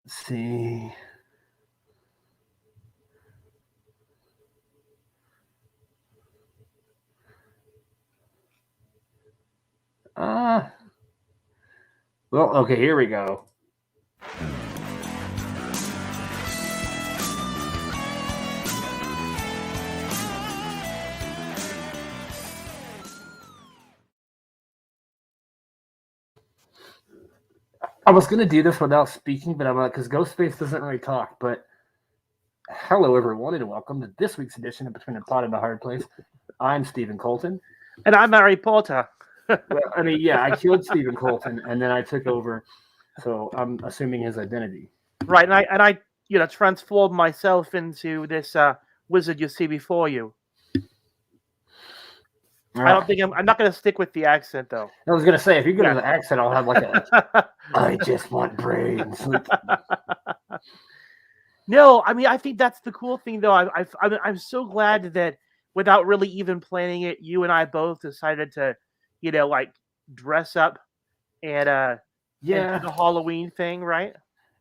Let's see. Well, okay, here we go. I was gonna do this without speaking, but I'm like, because Ghostface doesn't really talk. But hello, everyone, and welcome to this week's edition of Between the Pot and the Hard Place. I'm Stephen Colton. And I'm Harry Potter. Well, I mean, yeah, I killed Stephen Colton, and then I took over, so I'm assuming his identity. Right, and I transformed myself into this wizard you see before you. I don't think I'm not going to stick with the accent though. I was gonna say, if you go to the accent, I'll have like a I just want brains. No, I mean I think that's the cool thing though. I'm so glad that without really even planning it, you and I both decided to, like dress up and and do the Halloween thing, right?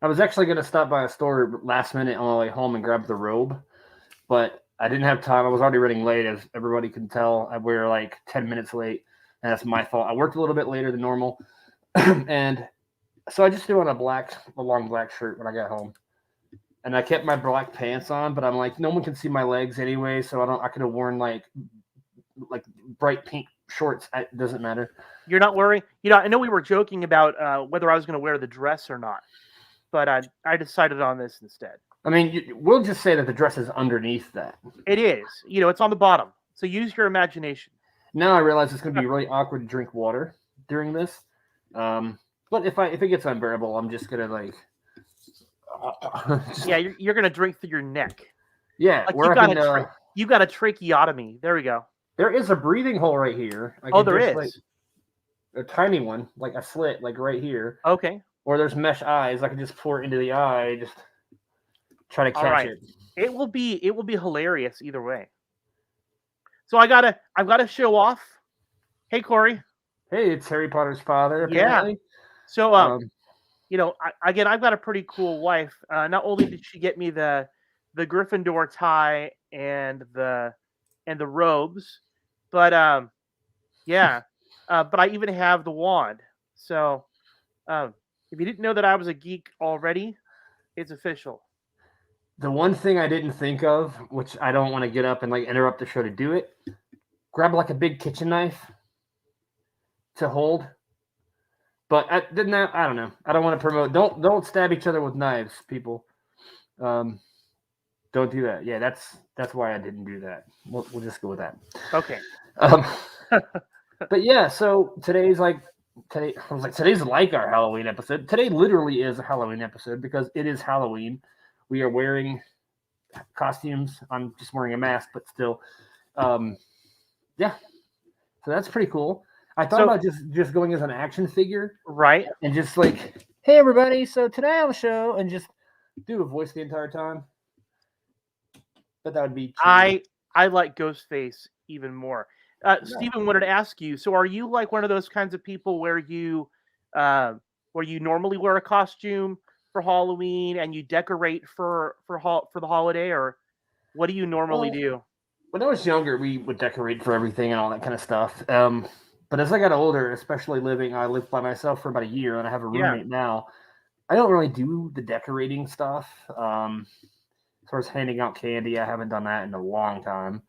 I was actually gonna stop by a store last minute on my way home and grab the robe, but I didn't have time. I was already running late, as everybody can tell. We were like 10 minutes late, and that's my fault. I worked a little bit later than normal, and so I just threw on a long black shirt when I got home. And I kept my black pants on, but I'm like, no one can see my legs anyway, so I could have worn like bright pink shorts. It doesn't matter. You're not worried. I know we were joking about whether I was going to wear the dress or not, but I decided on this instead. I mean, we'll just say that the dress is underneath that. It is. It's on the bottom. So use your imagination. Now I realize it's going to be really awkward to drink water during this. But if it gets unbearable, I'm just gonna like. Yeah, you're gonna drink through your neck. Yeah, like you got a tracheotomy. There we go. There is a breathing hole right here. There is like, a tiny one, like a slit, like right here. Okay. Or there's mesh eyes. I can just pour it into the eye. Just try to catch it. It will be hilarious either way. So I've got to show off. Hey, Corey. Hey, it's Harry Potter's father. Apparently. Yeah. So again, I've got a pretty cool wife. Not only did she get me the Gryffindor tie and the robes, but but I even have the wand. So if you didn't know that I was a geek already, it's official. The one thing I didn't think of, which I don't want to get up and like interrupt the show to do it, grab like a big kitchen knife to hold. But I don't know. I don't want to promote. Don't stab each other with knives, people. Don't do that. Yeah, that's why I didn't do that. We'll just go with that. Okay. But yeah, so today's like our Halloween episode. Today literally is a Halloween episode because it is Halloween. We are wearing costumes. I'm just wearing a mask, but still, yeah. So that's pretty cool. I thought about just going as an action figure, right? And just like, hey everybody, so today on the show, and just do a voice the entire time. But that would be cute. I like Ghostface even more. Stephen wanted to ask you. So, are you like one of those kinds of people where you normally wear a costume for Halloween and you decorate for the holiday, or what do you normally do? When I was younger, we would decorate for everything and all that kind of stuff. But as I got older, especially I lived by myself for about a year, and I have a roommate now. I don't really do the decorating stuff. As far as handing out candy, I haven't done that in a long time.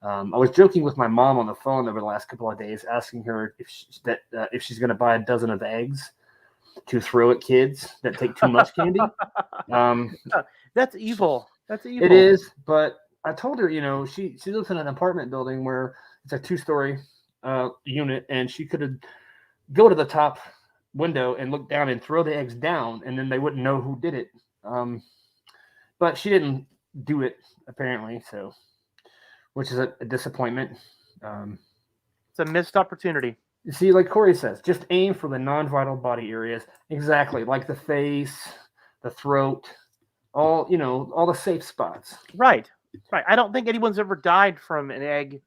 I was joking with my mom on the phone over the last couple of days, asking her if she's going to buy a dozen of eggs to throw at kids that take too much candy. That's evil. That's evil. It is, but I told her, she lives in an apartment building where it's a 2-story unit, and she could go to the top window and look down and throw the eggs down, and then they wouldn't know who did it. But she didn't do it, apparently, so which is a disappointment. It's a missed opportunity. You see, like Corey says, just aim for the non-vital body areas. Exactly, like the face, the throat, all the safe spots. Right. I don't think anyone's ever died from an egg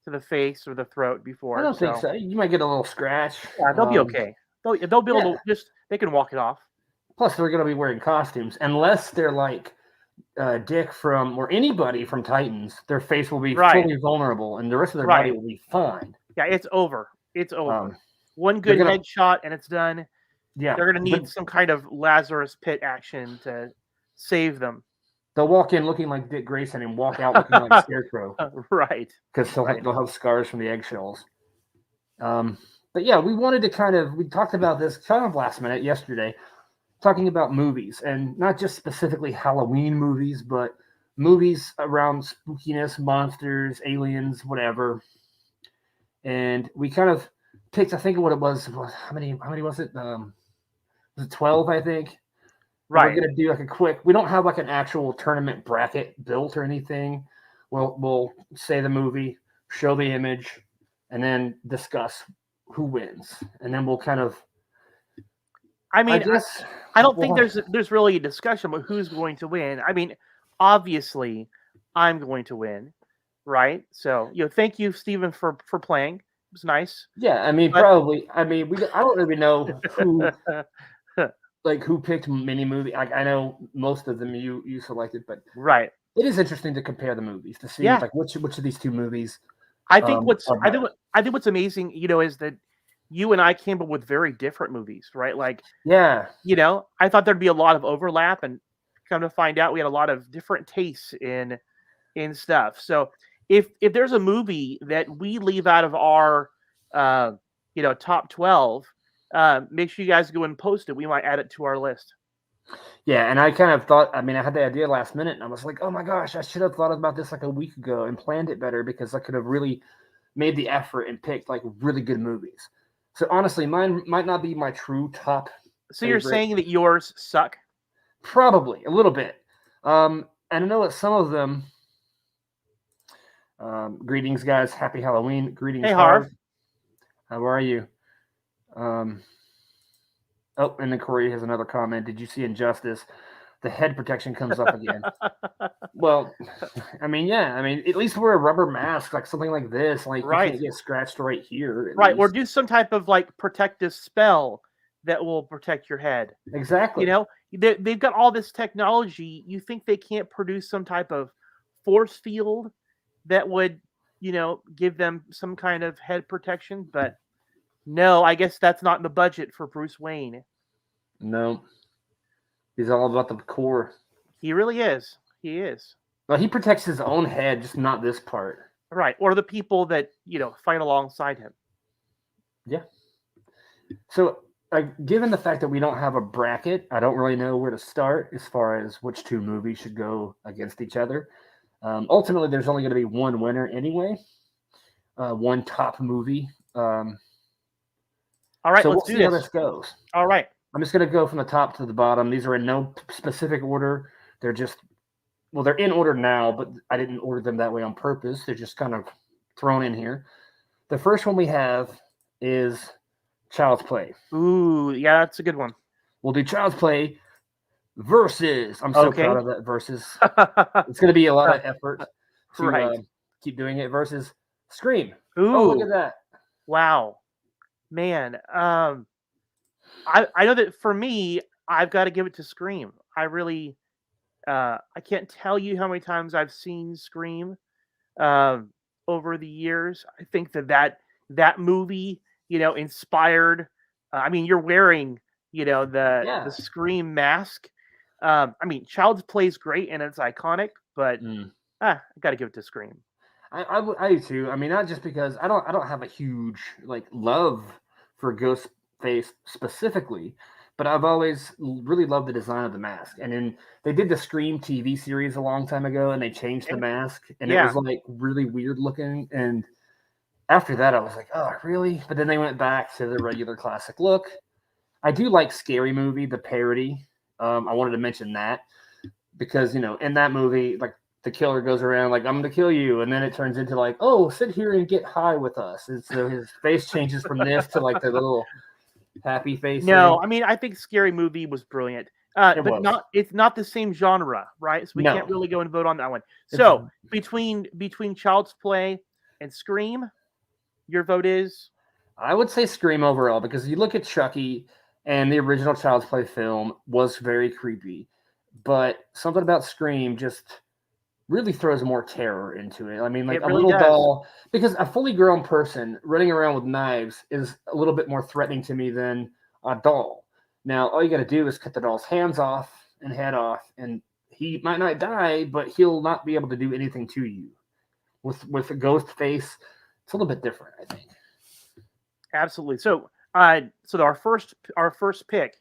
to the face or the throat before. I don't think so. You might get a little scratch. Yeah, they'll be okay. They'll be able to they can walk it off. Plus, they're going to be wearing costumes. Unless they're like Dick or anybody from Titans, their face will be fully vulnerable and the rest of their body will be fine. Yeah, it's over. It's over. One they're good headshot and it's done. Yeah. They're going to need some kind of Lazarus Pit action to save them. They'll walk in looking like Dick Grayson and walk out looking like Scarecrow. Right. Because they'll have scars from the eggshells. But yeah, we wanted to we talked about this kind of last minute yesterday, talking about movies, and not just specifically Halloween movies, but movies around spookiness, monsters, aliens, whatever. And we kind of picked, I think what it was, how many was it? Was it 12, I think? Right. We're going to do like a quick, we don't have like an actual tournament bracket built or anything. We'll say the movie, show the image, and then discuss who wins. And then we'll kind of, I don't think there's really a discussion about who's going to win. I mean, obviously, I'm going to win, right? So, thank you, Stephen, for playing. It was nice. Yeah, I mean, probably. I mean, I don't really know who, who picked mini movie. I know most of them you selected, but right. It is interesting to compare the movies to see which of these two movies. I think what's amazing, is that you and I came up with very different movies, right? I thought there'd be a lot of overlap, and come to find out we had a lot of different tastes in stuff. So if there's a movie that we leave out of our top 12, make sure you guys go and post it. We might add it to our list. Yeah, and I kind of thought, I had the idea last minute, and I was like, oh my gosh, I should have thought about this like a week ago and planned it better, because I could have really made the effort and picked like really good movies. So honestly, mine might not be my true top. So you're saying that yours suck? Probably a little bit. And I know that some of them. Greetings, guys. Happy Halloween. Greetings. Hey, Harv. How are you? And then Corey has another comment. Did you see Injustice? The head protection comes up again. Well, at least wear a rubber mask, like something like this. Like, you can't get scratched right here. Right, or do some type of protective spell that will protect your head. Exactly. They've got all this technology. You think they can't produce some type of force field that would, give them some kind of head protection? But no, I guess that's not in the budget for Bruce Wayne. No. He's all about the core. He really is. He is. Well, he protects his own head, just not this part. Right. Or the people that, fight alongside him. Yeah. So, given the fact that we don't have a bracket, I don't really know where to start as far as which two movies should go against each other. Ultimately, there's only going to be one winner anyway. One top movie. All right, so let's see do how this goes. All right. I'm just going to go from the top to the bottom. These are in no specific order. They're just, they're in order now, but I didn't order them that way on purpose. They're just kind of thrown in here. The first one we have is Child's Play. Ooh, yeah, that's a good one. We'll do Child's Play versus. I'm so proud of that versus. It's going to be a lot of effort to keep doing it versus Scream. Ooh. Oh, look at that. Wow. Man, I know that for me, I've got to give it to Scream. I really, I can't tell you how many times I've seen Scream over the years. I think that movie, inspired. You're wearing, the Scream mask. Child's Play is great and it's iconic, but I got to give it to Scream. I do too. Not just because I don't have a huge love for Ghostface specifically, but I've always really loved the design of the mask. And then they did the Scream TV series a long time ago, and they changed the mask, and it was really weird looking. And after that, I was like, oh, really? But then they went back to the regular classic look. I do like Scary Movie, the parody. I wanted to mention that because in that movie, the killer goes around I'm going to kill you, and then it turns into oh, sit here and get high with us. And so his face changes from this to the little happy face. No, I think Scary Movie was brilliant. It's not the same genre, right? So we can't really go and vote on that one. So between Child's Play and Scream, your vote is? I would say Scream overall, because you look at Chucky And the original Child's Play film was very creepy. But something about Scream just really throws more terror into it. I mean, like It a really little does. doll, because a fully grown person running around with knives is a little bit more threatening to me than a doll. Now, all you got to do is cut the doll's hands off and head off, and he might not die, but he'll not be able to do anything to you. With a ghost face, it's a little bit different, I think. Absolutely. So, so our first pick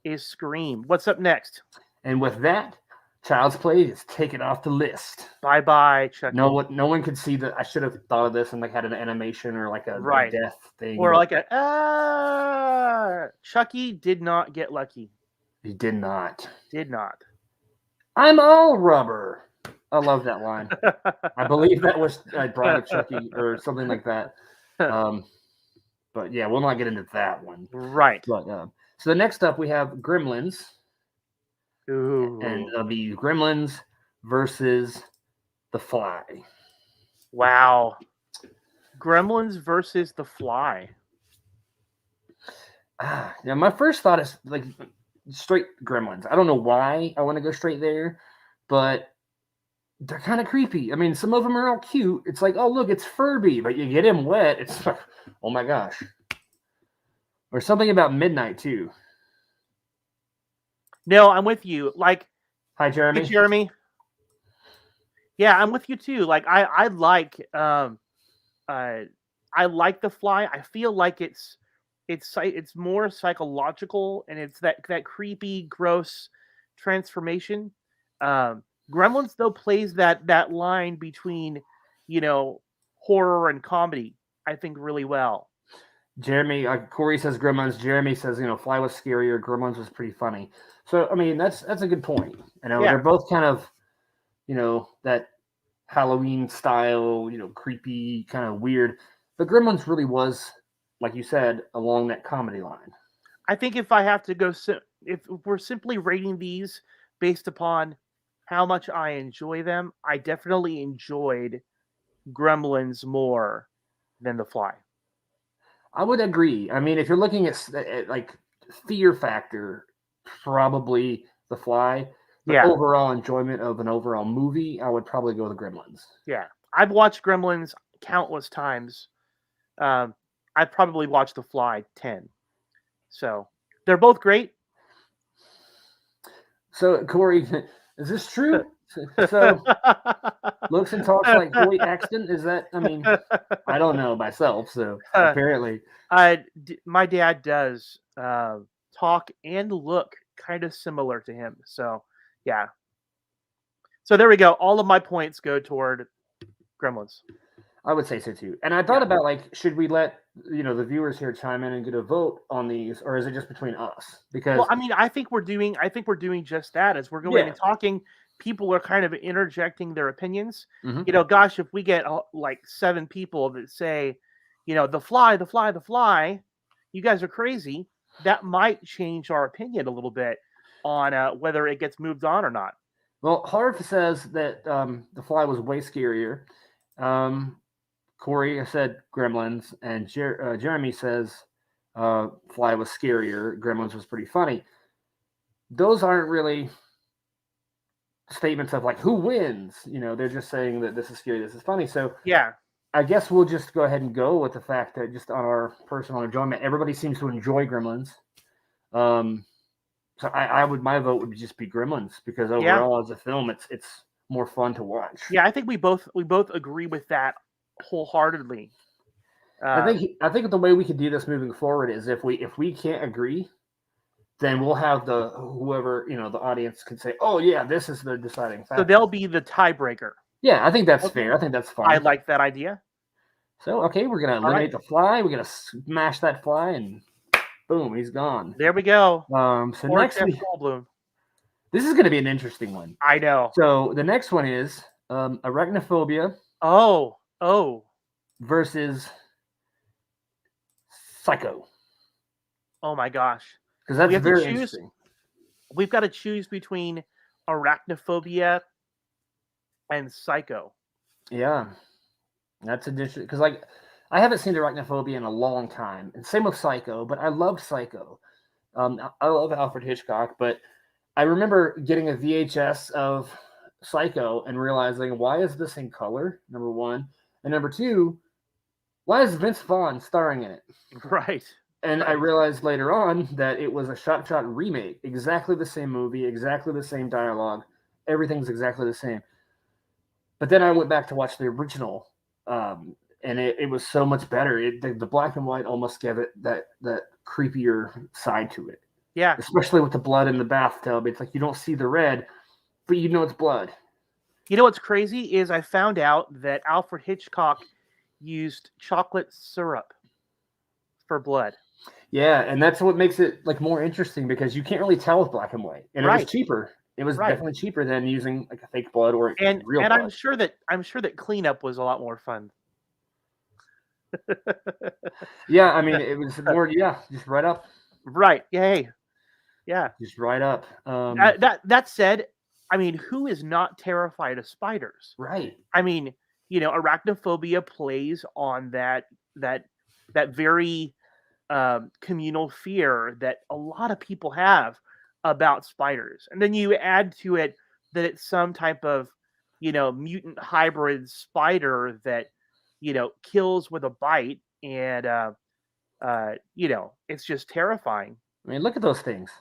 is Scream. What's up next? And with that, Child's Play is taken off the list. Bye bye, Chucky. No one could see that. I should have thought of this and like had an animation or like a death thing. Or like Chucky did not get lucky. He did not. Did not. I'm all rubber. I love that line. I believe that was Bride of Chucky or something like that. But yeah, we'll not get into that one. Right. But, so the next up we have Gremlins. Ooh. And it'll be Gremlins versus The Fly. Wow. Gremlins versus The Fly. Now my first thought is like straight Gremlins. I don't know why I want to go straight there, but they're kind of creepy. I mean, some of them are all cute. It's like, oh look, it's Furby, but you get him wet. It's like, oh my gosh. Or something about midnight too. No, I'm with you. Like, hi Jeremy. Hey, Jeremy. Yeah, I'm with you too. Like, I like The Fly. I feel like it's more psychological, and it's that creepy, gross transformation. Gremlins though plays that line between, horror and comedy, I think, really well. Jeremy, Corey says Gremlins. Jeremy says, Fly was scarier. Gremlins was pretty funny. So, I mean, that's a good point. They're both kind of, that Halloween style, creepy, kind of weird. But Gremlins really was, like you said, along that comedy line. I think if I have to go, if we're simply rating these based upon how much I enjoy them, I definitely enjoyed Gremlins more than The Fly. I would agree. I mean, if you're looking at like fear factor, probably The Fly. But overall enjoyment of an overall movie, I would probably go with Gremlins. Yeah. I've watched Gremlins countless times. I've probably watched The Fly 10. So they're both great. So, Corey, is this true? So, looks and talks like Hoyt Axton? Is that, I mean, I don't know myself, so apparently. My dad does talk and look kind of similar to him. So, yeah. So there we go. All of my points go toward Gremlins. I would say so too. And I thought about like, should we let the viewers here chime in and get a vote on these, or is it just between us? Because I mean, I think we're doing just that as we're going and talking. People are kind of interjecting their opinions. Mm-hmm. Gosh, if we get like 7 people that say, The Fly, The Fly, The Fly, you guys are crazy. That might change our opinion a little bit on whether it gets moved on or not. Well, Harv says that The Fly was way scarier. Corey said Gremlins, and Jeremy says Fly was scarier. Gremlins was pretty funny. Those aren't really statements of like who wins. They're just saying that this is scary, this is funny. So yeah, I guess we'll just go ahead and go with the fact that just on our personal enjoyment, everybody seems to enjoy Gremlins. So my vote would just be Gremlins because overall as a film, it's more fun to watch. Yeah, I think we both agree with that wholeheartedly. I think the way we could do this moving forward is if we can't agree, then we'll have whoever the audience can say, oh yeah, this is the deciding factor. So they'll be the tiebreaker. Yeah, I think that's fair. I think that's fine. I like that idea. So okay, we're gonna eliminate the Fly. We're gonna smash that Fly and boom, he's gone. There we go. So next this is going to be an interesting one. I know. So the next one is Arachnophobia. Oh. Versus Psycho. Oh my gosh. Because that's very interesting. We've got to choose between Arachnophobia and Psycho. Yeah. That's interesting. Because I haven't seen Arachnophobia in a long time. And same with Psycho, but I love Psycho. I love Alfred Hitchcock, but I remember getting a VHS of Psycho and realizing, why is this in color? Number one. And number two, why is Vince Vaughn starring in it? Right. And right. I realized later on that it was a shot remake. Exactly the same movie, exactly the same dialogue. Everything's exactly the same. But then I went back to watch the original, and it was so much better. The black and white almost gave it that creepier side to it. Yeah. Especially with the blood in the bathtub. It's like you don't see the red, but you know it's blood. You know what's crazy is I found out that Alfred Hitchcock used chocolate syrup for blood. Yeah, and that's what makes it like more interesting, because you can't really tell with black and white, and it was cheaper. It was definitely cheaper than using like a fake blood or real blood. And I'm sure that cleanup was a lot more fun. Yeah, I mean, it was more. Yeah, just right up. Right. Yay. Yeah. Just right up. That said, I mean, who is not terrified of spiders? Right. I mean, arachnophobia plays on that very communal fear that a lot of people have about spiders. And then you add to it that it's some type of, mutant hybrid spider that, kills with a bite. And, it's just terrifying. I mean, look at those things.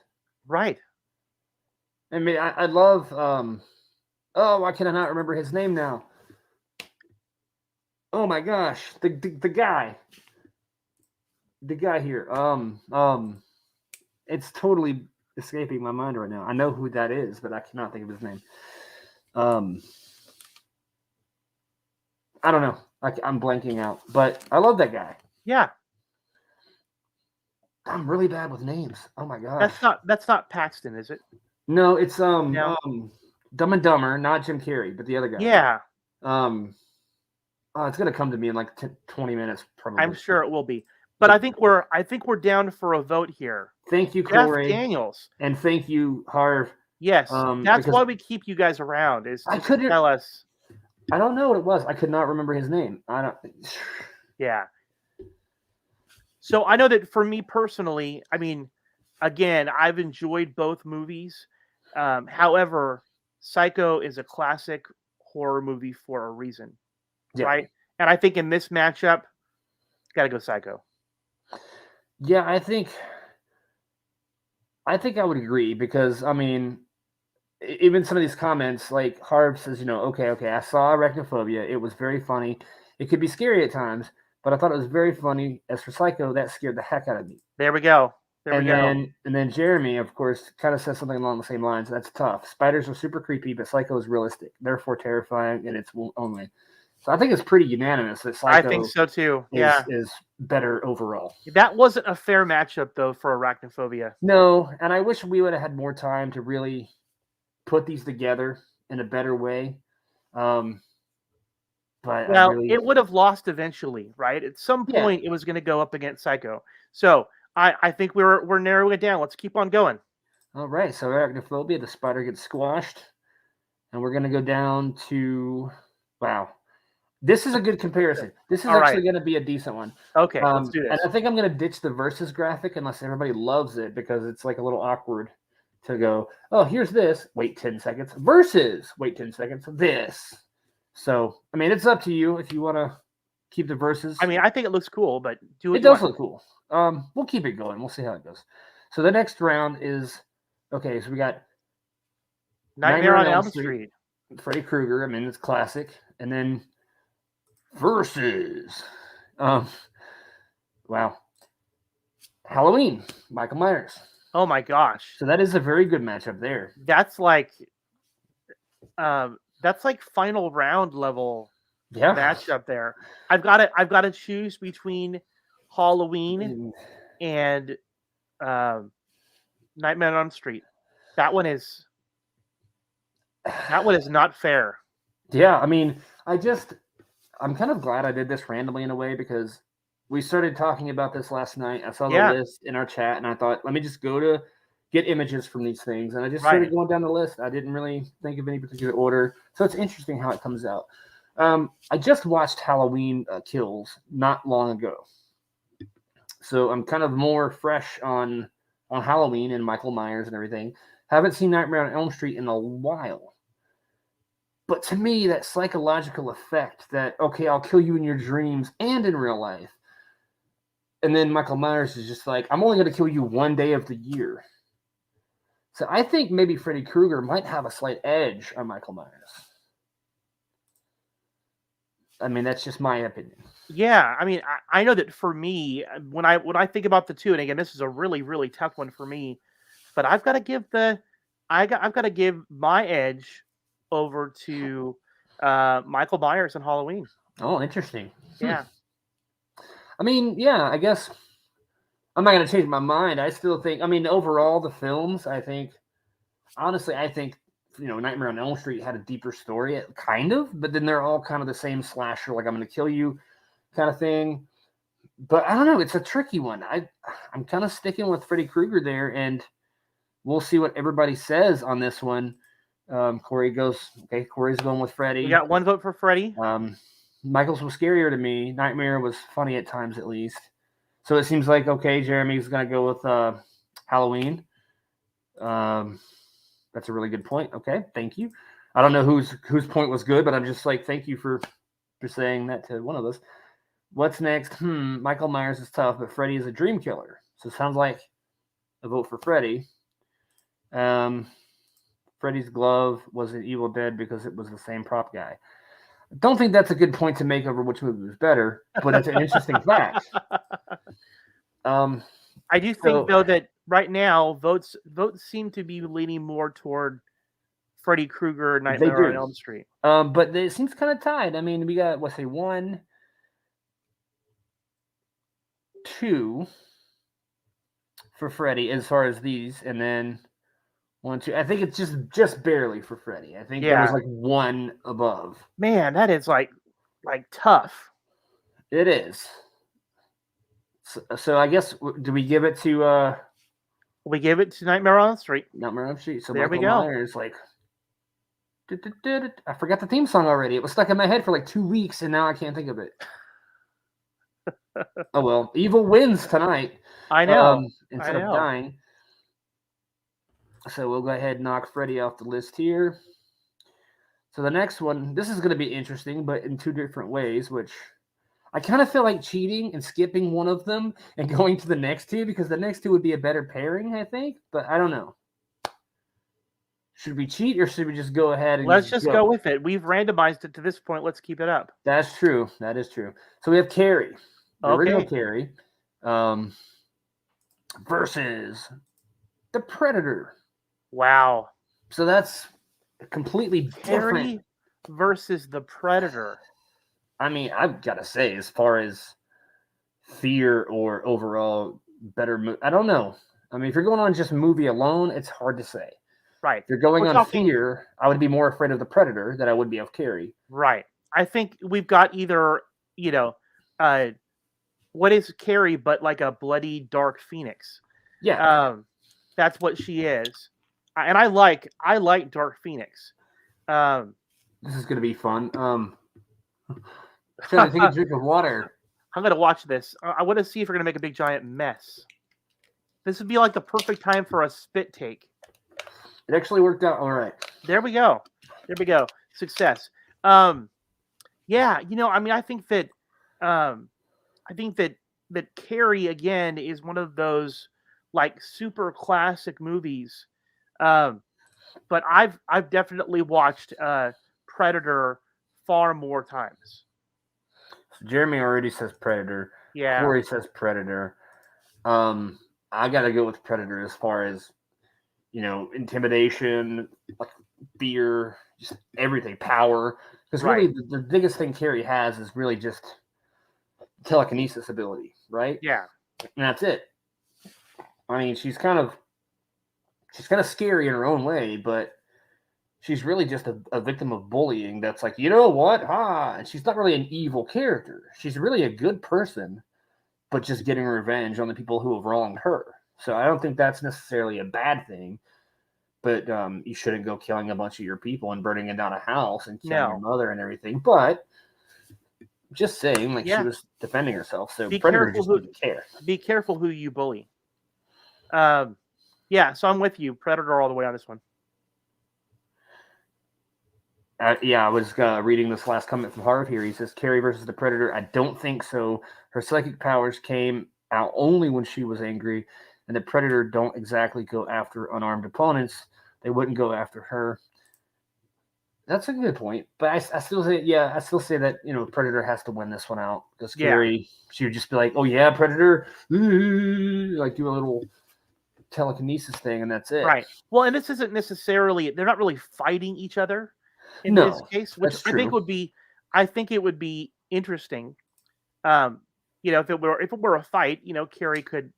Right. I mean, I love, why can I not remember his name now? Oh my gosh, the guy. The guy here. It's totally escaping my mind right now. I know who that is, but I cannot think of his name. I don't know. I'm blanking out, but I love that guy. Yeah. I'm really bad with names. Oh my gosh. That's not Paxton, is it? No, it's Dumb and Dumber, not Jim Carrey, but the other guy. Yeah. It's gonna come to me in like 20 minutes, probably. I'm sure it will be. But I think we're down for a vote here. Thank you, Jeff Corey. Daniels. And thank you, Harv. Yes, that's why we keep you guys around. Is to tell us. I don't know what it was. I could not remember his name. I don't. Yeah. So I know that for me personally, I mean, again, I've enjoyed both movies. However, Psycho is a classic horror movie for a reason, right? And I think in this matchup, gotta go Psycho. Yeah, I think I would agree, because I mean, even some of these comments, like Harv says, okay, I saw Arachnophobia. It was very funny. It could be scary at times, but I thought it was very funny. As for Psycho, that scared the heck out of me. There we go. And then Jeremy, of course, kind of says something along the same lines. That's tough. Spiders are super creepy, but Psycho is realistic, therefore terrifying, and it's only. So I think it's pretty unanimous that Psycho, I think so too. Is better overall. That wasn't a fair matchup though for Arachnophobia. No, and I wish we would have had more time to really put these together in a better way. But it would have lost eventually, right? At some point, it was going to go up against Psycho. So I think we're narrowing it down. Let's keep on going. All right. So Arachnophobia, the spider gets squashed, and we're going to go down to This is a good comparison. This is actually going to be a decent one. Okay, let's do this. And I think I'm going to ditch the versus graphic unless everybody loves it, because it's like a little awkward to go, oh, here's this. Wait 10 seconds. Versus. Wait 10 seconds. This. So, I mean, it's up to you if you want to keep the verses. I mean, I think it looks cool, but it does look cool. We'll keep it going. We'll see how it goes. So the next round is, okay, so we got Nightmare on Elm Street. Freddy Krueger. I mean, it's classic. And then versus, Halloween, Michael Myers. Oh my gosh! So that is a very good matchup there. That's like final round level matchup there. I've got to choose between Halloween and Nightmare on Elm Street. That one is not fair. Yeah, I mean, I'm kind of glad I did this randomly in a way, because we started talking about this last night. I saw the list in our chat, and I thought, let me just go to get images from these things. And I just started going down the list. I didn't really think of any particular order. So it's interesting how it comes out. I just watched Halloween Kills not long ago. So I'm kind of more fresh on on Halloween and Michael Myers and everything. Haven't seen Nightmare on Elm Street in a while. But to me, that psychological effect that, okay, I'll kill you in your dreams and in real life. And then Michael Myers is just like, I'm only going to kill you one day of the year. So I think maybe Freddy Krueger might have a slight edge on Michael Myers. I mean, that's just my opinion. Yeah, I mean, I know that for me, when I think about the two, and again, this is a really, really tough one for me, but I've got to give I've got to give my edge over to Michael Myers in Halloween. Oh, interesting. Yeah. I mean, yeah, I guess I'm not going to change my mind. I still think, I mean, overall, the films, I think, honestly, I think, Nightmare on Elm Street had a deeper story, kind of, but then they're all kind of the same slasher, like, I'm going to kill you kind of thing. But I don't know, it's a tricky one. I'm kind of sticking with Freddy Krueger there, and we'll see what everybody says on this one. Corey's going with Freddy. We got one vote for Freddy. Michael's was scarier to me. Nightmare was funny at times, at least. So it seems like, okay, Jeremy's going to go with Halloween. That's a really good point. Okay, thank you. I don't know whose point was good, but I'm just like, thank you for saying that to one of us. What's next? Michael Myers is tough, but Freddy is a dream killer. So it sounds like a vote for Freddy. Freddy's glove was an Evil Dead because it was the same prop guy. I don't think that's a good point to make over which movie was better, but it's an interesting fact. I do think, though, that right now votes seem to be leaning more toward Freddy Krueger, Nightmare on Elm Street. But it seems kind of tied. I mean, we got, let's say, 1, 2 for Freddy as far as these, and then 1, 2. I think it's just barely for Freddy. I think there was like 1 above. Man, that is like tough. It is. So I guess, do we give it to we give it to Nightmare on Elm Street. Nightmare on Elm Street. So there Michael we go. Myers, like, I forgot the theme song already. It was stuck in my head for like 2 weeks, and now I can't think of it. Oh well, evil wins tonight. I know. Instead of dying. So we'll go ahead and knock Freddy off the list here. So the next one, this is going to be interesting, but in 2 different ways, which I kind of feel like cheating and skipping one of them and going to the next 2, because the next 2 would be a better pairing, I think. But I don't know. Should we cheat, or should we just go ahead and let's just go with it? We've randomized it to this point. Let's keep it up. That's true. That is true. So we have Carrie, the original Carrie, versus the Predator. Wow. So that's completely Carrie different versus the Predator. I mean, I've got to say, as far as fear or overall better, I don't know. I mean, if you're going on just movie alone, it's hard to say. Right. If you're going on fear, I would be more afraid of the Predator than I would be of Carrie. Right. I think we've got either, what is Carrie but like a bloody dark phoenix? Yeah. That's what she is. And I like Dark Phoenix. This is going to be fun. Trying to take a drink of water. I'm going to watch this. I want to see if we're going to make a big giant mess. This would be like the perfect time for a spit take. It actually worked out all right. There we go. Success. I mean, I think that Carrie again is one of those like super classic movies. But I've definitely watched Predator far more times. So Jeremy already says Predator. Yeah. Corey says Predator. I got to go with Predator as far as, intimidation, like fear, just everything, power. Because really the biggest thing Carrie has is really just telekinesis ability, right? Yeah. And that's it. I mean, she's kind of scary in her own way, but she's really just a victim of bullying that's like, you know what? And she's not really an evil character. She's really a good person, but just getting revenge on the people who have wronged her. So I don't think that's necessarily a bad thing, but you shouldn't go killing a bunch of your people and burning down a house and killing your mother and everything. But just saying, she was defending herself. So Predator just didn't care. Be careful who you bully. Yeah, so I'm with you. Predator all the way on this one. Yeah, I was reading this last comment from Harv here. He says, Carrie versus the Predator. I don't think so. Her psychic powers came out only when she was angry, and the Predator don't exactly go after unarmed opponents. They wouldn't go after her. That's a good point. But I still say, I still say that, Predator has to win this one out. Because Carrie, she would just be like, oh, yeah, Predator. Like do a little telekinesis thing, and that's it. Right. Well, and this isn't necessarily, they're not really fighting each other in this case, which I think it would be interesting. If it were a fight, Carrie could,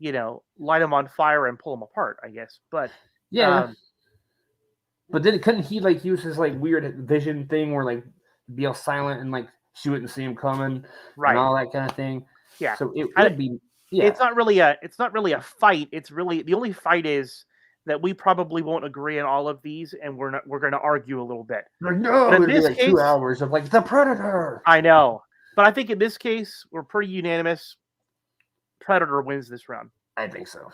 light him on fire and pull him apart, I guess. But but then couldn't he like use his like weird vision thing where like be all silent and like she wouldn't see him coming, and all that kind of thing? Yeah. So it would be. Yeah. It's not really a fight. It's really the only fight is that we probably won't agree on all of these, and we're going to argue a little bit. No, it'd be like 2 hours of like the Predator. I know, but I think in this case we're pretty unanimous. Predator wins this round. I think so.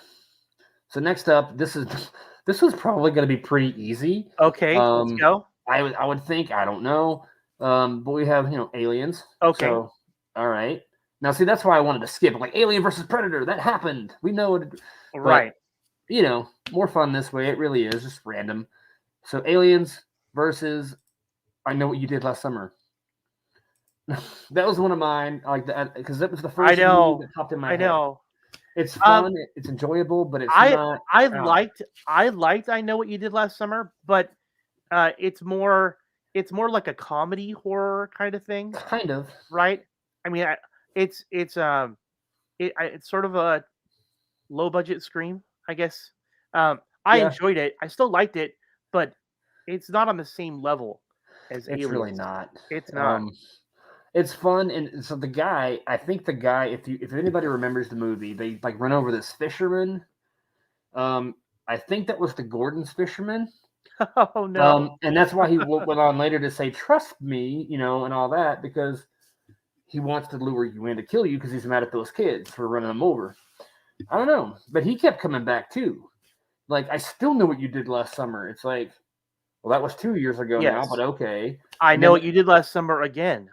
So next up, this was probably going to be pretty easy. Okay, let's go. I would think, I don't know, but we have aliens. Okay. So, all right. Now, see, that's why I wanted to skip. Like, Alien versus Predator, that happened. We know it. Right. But, more fun this way. It really is just random. So, Aliens versus I Know What You Did Last Summer. That was one of mine. I like that because that was the first movie that popped in my head. I know. It's fun. It's enjoyable, but it's not. I liked I Know What You Did Last Summer, but it's more like a comedy horror kind of thing. Kind of. Right. I mean, it's sort of a low budget Scream, I guess. I enjoyed it. I still liked it, but it's not on the same level as Aliens. It's really not. It's not. It's fun, and so I think the guy, if anybody remembers the movie, they like run over this fisherman. I think that was the Gordon's fisherman. Oh no! And that's why he went on later to say, "Trust me," and all that, because he wants to lure you in to kill you because he's mad at those kids for running them over. I don't know, but he kept coming back too. Like, I still Know What You Did Last Summer. It's like, well, that was 2 years ago now, but okay. I Know What You Did Last Summer again.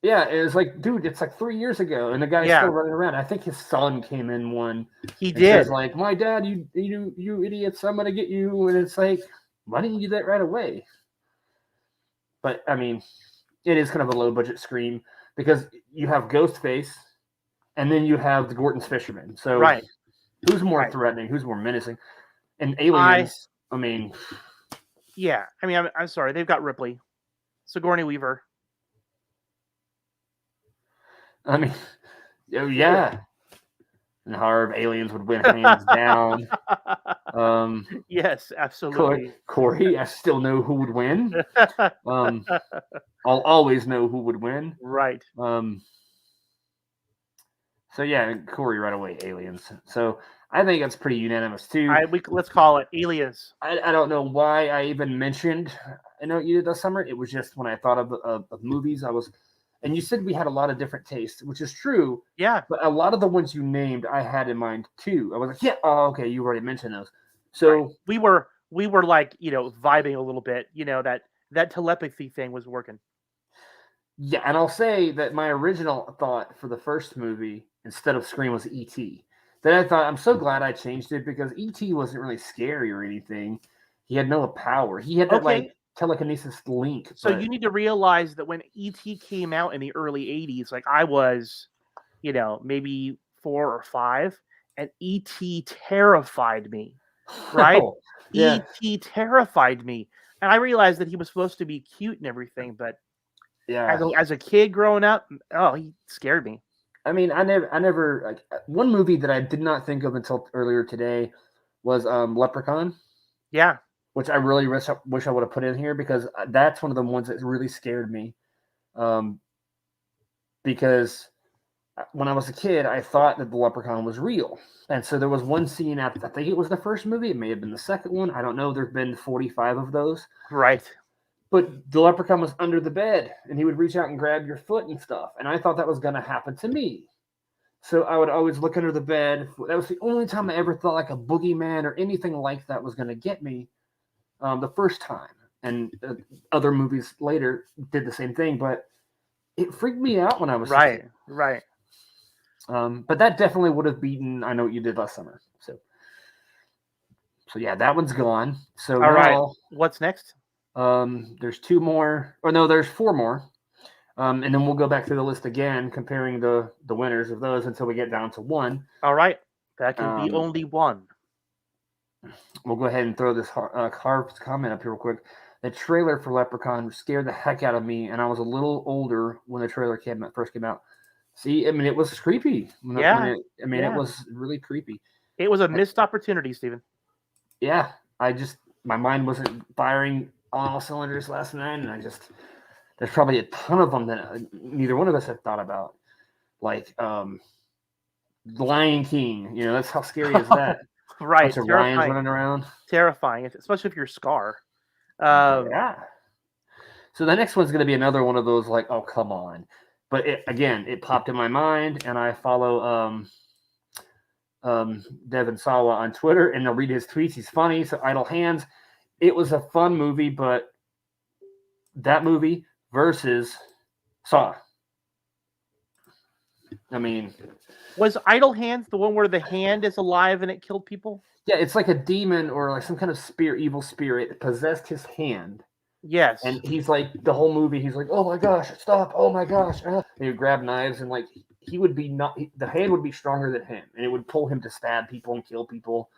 Yeah, it was like, dude, it's like 3 years ago, and the guy's still running around. I think his son came in one. He did. Says, like, my dad, you idiots, I'm gonna get you, and it's like, why didn't you do that right away? But I mean, it is kind of a low budget Scream because you have Ghostface, and then you have the Gordon's fisherman. So who's more threatening? Who's more menacing? And Aliens, I mean, yeah, I mean, I'm sorry, they've got Ripley, Sigourney Weaver. I mean, yeah. And Harv, Aliens would win hands down. Yes, absolutely. Corey, I still know who would win. I'll always know who would win. Right. So yeah, Corey right away, Aliens. So I think that's pretty unanimous too. Let's call it Aliens. I don't know why I even mentioned I Know What You Did Last Summer. It was just when I thought of movies, and you said we had a lot of different tastes, which is true. Yeah. But a lot of the ones you named, I had in mind too. I was like, yeah, oh, okay, you already mentioned those. So we were like, vibing a little bit, that telepathy thing was working. Yeah, and I'll say that my original thought for the first movie, instead of Scream, was E.T. Then I thought, I'm so glad I changed it because E.T. wasn't really scary or anything. He had no power. He had that like telekinesis link. So you need to realize that when E.T. came out in the early 80s, like I was, maybe 4 or 5, and E.T. terrified me, right? E.T. terrified me. And I realized that he was supposed to be cute and everything, but as a kid growing up, he scared me. I mean, I never like one movie that I did not think of until earlier today was Leprechaun. Yeah. Which I really wish I would have put in here because that's one of the ones that really scared me. Because when I was a kid, I thought that the Leprechaun was real. And so there was one scene I think it was the first movie. It may have been the second one. I don't know. There's been 45 of those. Right. But the Leprechaun was under the bed, and he would reach out and grab your foot and stuff. And I thought that was going to happen to me. So I would always look under the bed. That was the only time I ever thought like a boogeyman or anything like that was going to get me the first time. And other movies later did the same thing, but it freaked me out when I was a Right, kid. right. But that definitely would have beaten I Know What You Did Last Summer. So yeah, that one's gone. So All right. now What's next? there's two more, or no, there's four more. And then we'll go back through the list again, comparing the winners of those until we get down to one. All right. That can be only one. We'll go ahead and throw this Harv's comment up here real quick. The trailer for Leprechaun scared the heck out of me, and I was a little older when the trailer first came out. See, I mean, it was creepy. It was really creepy. It was a missed opportunity, Stephen. Yeah, my mind wasn't firing on all cylinders last night, and there's probably a ton of them that neither one of us had thought about. Like The Lion King, that's how scary is that? Right, bunch of lions running around. Terrifying, especially if you're Scar. Yeah. So the next one's going to be another one of those like, oh, come on. But it popped in my mind, and I follow Devin Sawa on Twitter, and I'll read his tweets. He's funny. So Idle Hands. It was a fun movie, but that movie versus Saw. I mean, was Idle Hands the one where the hand is alive and it killed people? Yeah, it's like a demon or like some kind of evil spirit possessed his hand. Yes. And he's like, the whole movie, he's like, oh my gosh, stop, oh my gosh. And he would grab knives, and like, the hand would be stronger than him, and it would pull him to stab people and kill people.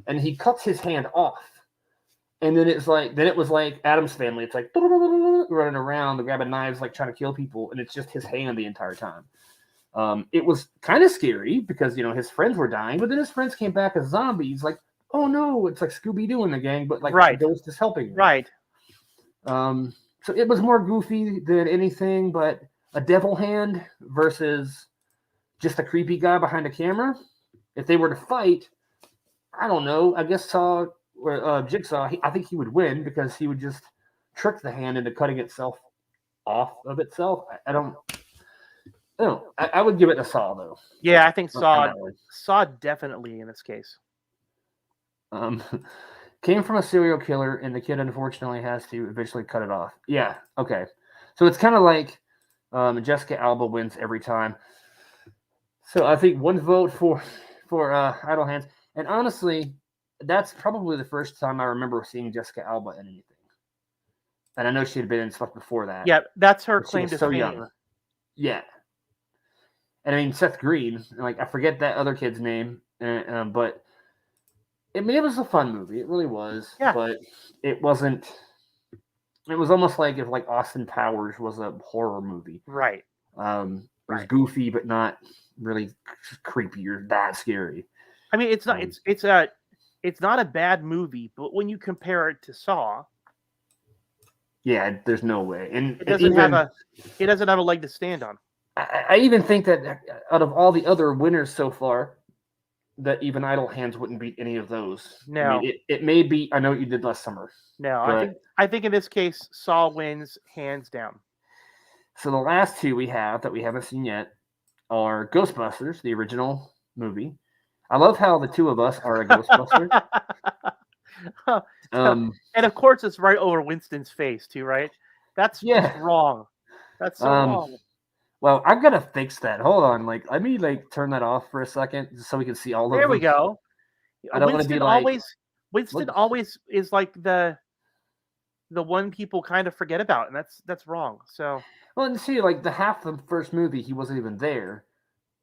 And he cuts his hand off. And then it was like Addams Family. It's like running around, grabbing knives, like trying to kill people. And it's just his hand the entire time. It was kind of scary because, his friends were dying, but then his friends came back as zombies. Like, oh no, it's like Scooby-Doo in the gang, but like the ghost is helping them. Right. So it was more goofy than anything, but a devil hand versus just a creepy guy behind a camera. If they were to fight, I don't know. I guess Jigsaw, I think he would win because he would just trick the hand into cutting itself off of itself. I don't know. I would give it to Saw, though. Yeah, I think Saw definitely in this case. Came from a serial killer, and the kid unfortunately has to eventually cut it off. Yeah, okay. So it's kind of like Jessica Alba wins every time. So I think one vote for Idle Hands. And honestly, that's probably the first time I remember seeing Jessica Alba in anything. And I know she had been in stuff before that. Yeah, that's her claim to fame. Young. Yeah. And I mean, Seth Green, like, I forget that other kid's name, but it was a fun movie. It really was. Yeah. But it wasn't. It was almost like if like Austin Powers was a horror movie. Right. It was goofy, but not really creepy or that scary. I mean, it's not. It's not a bad movie, but when you compare it to Saw, yeah, there's no way, and it doesn't have a leg to stand on. I even think that out of all the other winners so far, that even Idle Hands wouldn't beat any of those. No, I mean, it may be. I Know What You Did Last Summer. No, I think in this case, Saw wins hands down. So the last two we have that we haven't seen yet are Ghostbusters, the original movie. I love how the two of us are a Ghostbuster. And of course, it's right over Winston's face too, right? That's just wrong. That's so wrong. Well, I've got to fix that. Hold on, let me turn that off for a second, so we can see all of them. There we go. I don't want to be like Winston always is like the one people kind of forget about, and that's wrong. So well, and see, the half of the first movie, he wasn't even there,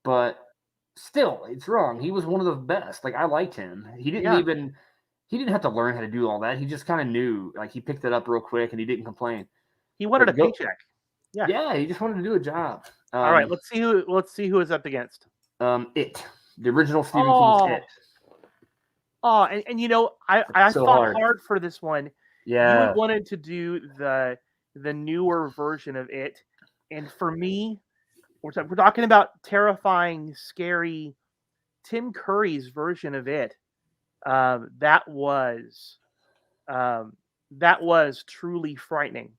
but still, it's wrong. He was one of the best. I liked him. He didn't have to learn how to do all that. He just kind of knew. He picked it up real quick, and he didn't complain. He wanted a paycheck. Yeah, he just wanted to do a job. All right, let's see who is up against. It, the original Stephen King's It. Oh, and I so fought hard for this one. Yeah, you wanted to do the newer version of It, and for me, we're talking about terrifying, scary. Tim Curry's version of It. That was truly frightening.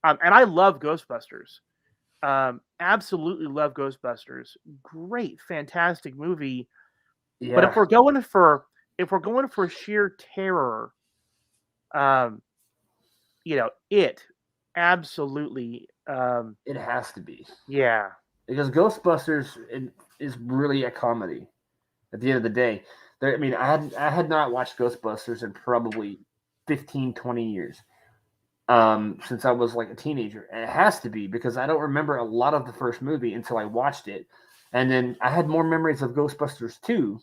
And I love Ghostbusters, Absolutely love Ghostbusters. Great, fantastic movie. But Yeah, if we're going for sheer terror, um, it absolutely, it has to be yeah, because Ghostbusters is really a comedy. At the end of the day, I mean, I had not watched Ghostbusters in probably 15, 20 years. Since I was like a teenager. And it has to be because I don't remember a lot of the first movie until I watched it. And then I had more memories of Ghostbusters 2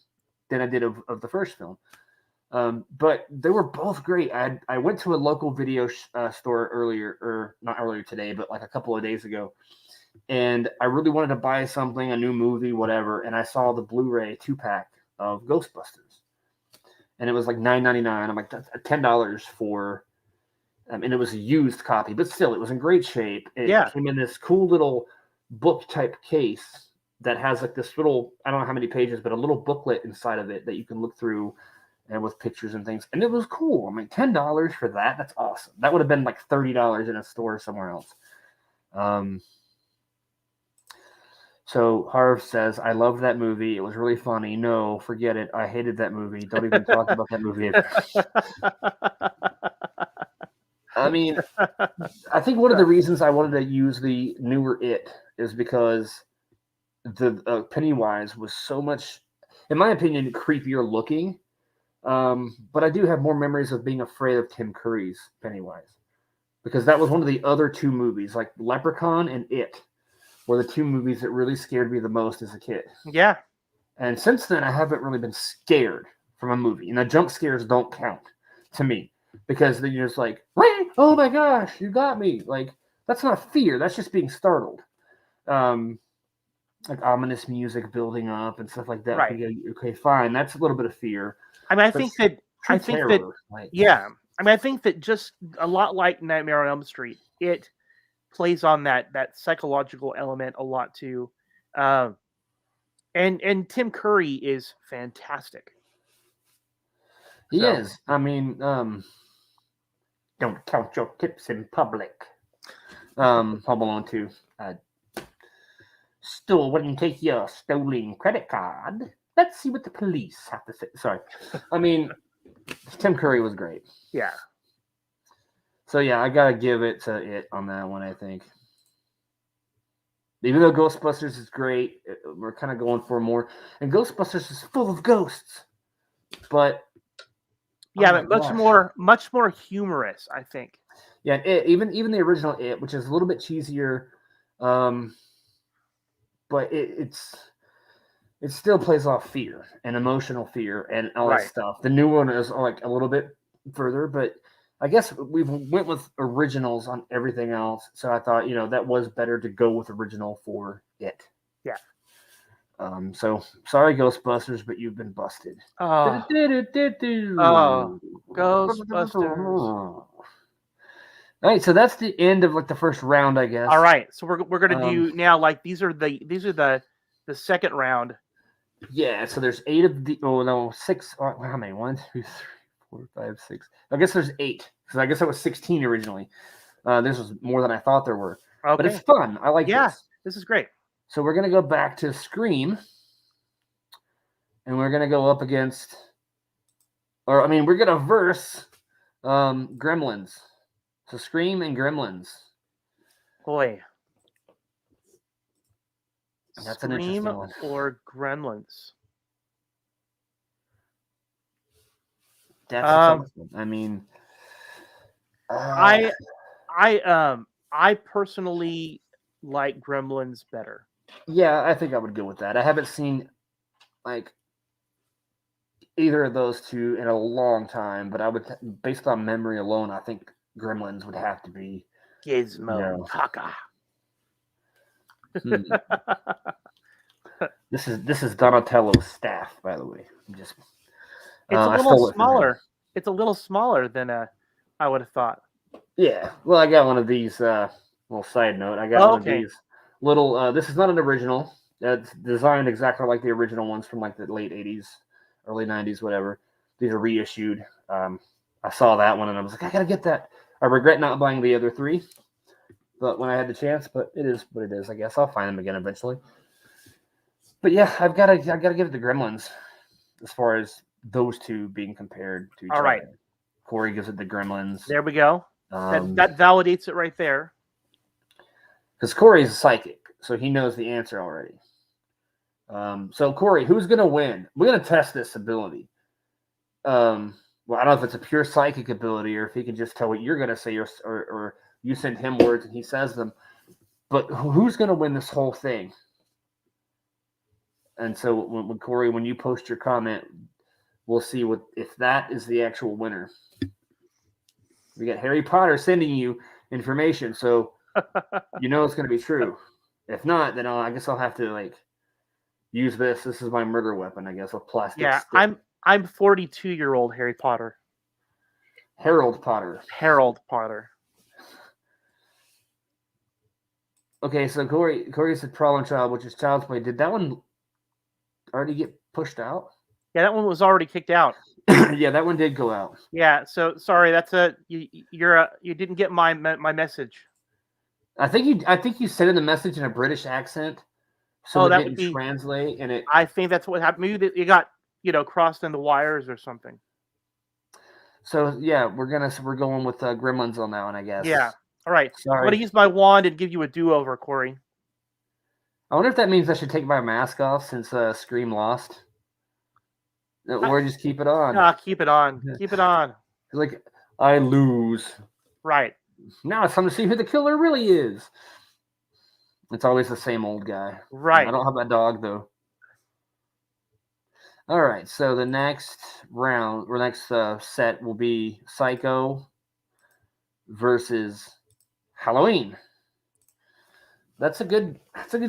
than I did of the first film. But they were both great. I went to a local video store earlier, or not earlier today, but like a couple of days ago. And I really wanted to buy something, a new movie, whatever. And I saw the Blu-ray 2-pack of Ghostbusters. And it was like $9.99. I'm like, that's $10 for and it was a used copy, but still, it was in great shape. It yeah, came in this cool little book type case that has like this little, I don't know how many pages, but a little booklet inside of it that you can look through and with pictures and things. And it was cool. I mean, $10 for that, that's awesome. That would have been like $30 in a store somewhere else. So Harv says, I love that movie. It was really funny. No, forget it. I hated that movie. Don't even talk about that movie. I mean, I think one of the reasons I wanted to use the newer It is because the Pennywise was so much, in my opinion, creepier looking. But I do have more memories of being afraid of Tim Curry's Pennywise because that was one of the other two movies, like Leprechaun and It, were the two movies that really scared me the most as a kid. yeah. And since then, I haven't really been scared from a movie. And the jump scares don't count to me because then you're just like, oh my gosh, you got me. Like, that's not fear. That's just being startled. Like ominous music building up and stuff like that. Right. Okay, fine. That's a little bit of fear. I mean, But I true think that, terror, like, yeah. I mean, I think that just a lot like Nightmare on Elm Street, it plays on that psychological element a lot too. And Tim Curry is fantastic. he So, is. I mean, don't count your tips in public. Home Alone 2. Store wouldn't take your stolen credit card. Let's see what the police have to say. Sorry. I mean, Tim Curry was great. yeah. So, yeah, I got to give it to It on that one, I think. Even though Ghostbusters is great, we're kind of going for more. And Ghostbusters is full of ghosts. But Yeah, oh but much more humorous, I think. Yeah, even the original It, which is a little bit cheesier, but it still plays off fear and emotional fear and all that stuff. The new one is like a little bit further, but I guess we went with originals on everything else. So I thought, that was better to go with original for It. Yeah. So sorry, Ghostbusters, but you've been busted. Oh, Ghostbusters. All right, so that's the end of like the first round, I guess. All right, so we're gonna do now. Like these are the second round. Yeah, so there's 8 of the. Oh no, 6. How many? 1, 2, 3, 4, 5, 6. I guess there's 8. So I guess it was 16 originally. This was more than I thought there were. Okay. But it's fun. I like this. This is great. So we're gonna go back to Scream, and we're gonna go up against, we're gonna verse Gremlins. So Scream and Gremlins. Boy. That's an interesting one. Or Gremlins. That's a tough one. I mean, I personally like Gremlins better. Yeah, I think I would go with that. I haven't seen like either of those two in a long time, but I would, based on memory alone, I think Gremlins would have to be Gizmo Taka. This is Donatello's staff, by the way. It's a little smaller. It's a little smaller than I would have thought. Yeah. Well, I got one of these. Little side note. I got one of these little. This is not an original. It's designed exactly like the original ones from like the late '80s, early '90s, whatever. These are reissued. I saw that one and I was like, I gotta get that. I regret not buying the other 3. but when I had the chance. But it is what it is. I guess I'll find them again eventually. But yeah, I gotta give it to Gremlins as far as those two being compared to each All right. other. Corey gives it the Gremlins. There we go. That validates it right there. Because Corey's a psychic, so he knows the answer already. So Corey, who's gonna win? We're gonna test this ability. Well, I don't know if it's a pure psychic ability or if he can just tell what you're gonna say, or you send him words and he says them. But who's gonna win this whole thing? And so when Corey, when you post your comment, we'll see if that is the actual winner. We got Harry Potter sending you information, so you know it's going to be true. If not, then I guess I'll have to use this. This is my murder weapon, I guess, a plastic. Yeah, stick. I'm 42-year-old Harry Potter. Harold Potter. Harold Potter. Okay, so Corey said Problem Child, which is Child's Play. Did that one already get pushed out? Yeah, that one was already kicked out. Yeah, that one did go out. Yeah, so sorry, that's you didn't get my message. I think you sent in the message in a British accent, so it didn't translate, and it. I think that's what happened. Maybe it got crossed in the wires or something. So yeah, we're going with Gremlins on that one, I guess. Yeah. All right. Sorry. I'm gonna use my wand and give you a do-over, Corey. I wonder if that means I should take my mask off since Scream lost. Or just keep it on. Nah, keep it on. Keep it on. Like, I lose. Right. Now it's time to see who the killer really is. It's always the same old guy. Right. I don't have that dog, though. All right, so the next round, or next set will be Psycho versus Halloween. That's a good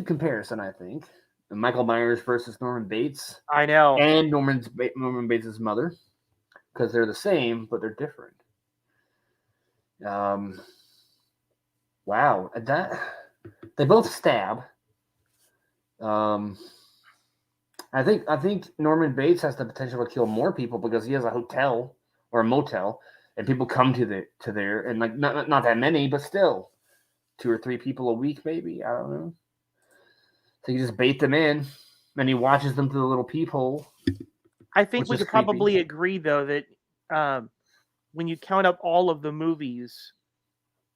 comparison, I think. Michael Myers versus Norman Bates. I know. And Norman Bates' mother, because they're the same, but they're different. Wow, they both stab. I think Norman Bates has the potential to kill more people because he has a hotel or a motel, and people come to there, and not that many, but still 2 or 3 people a week, maybe. I don't know. So you just bait them in, and he watches them through the little peephole. I think we could probably agree, though, that when you count up all of the movies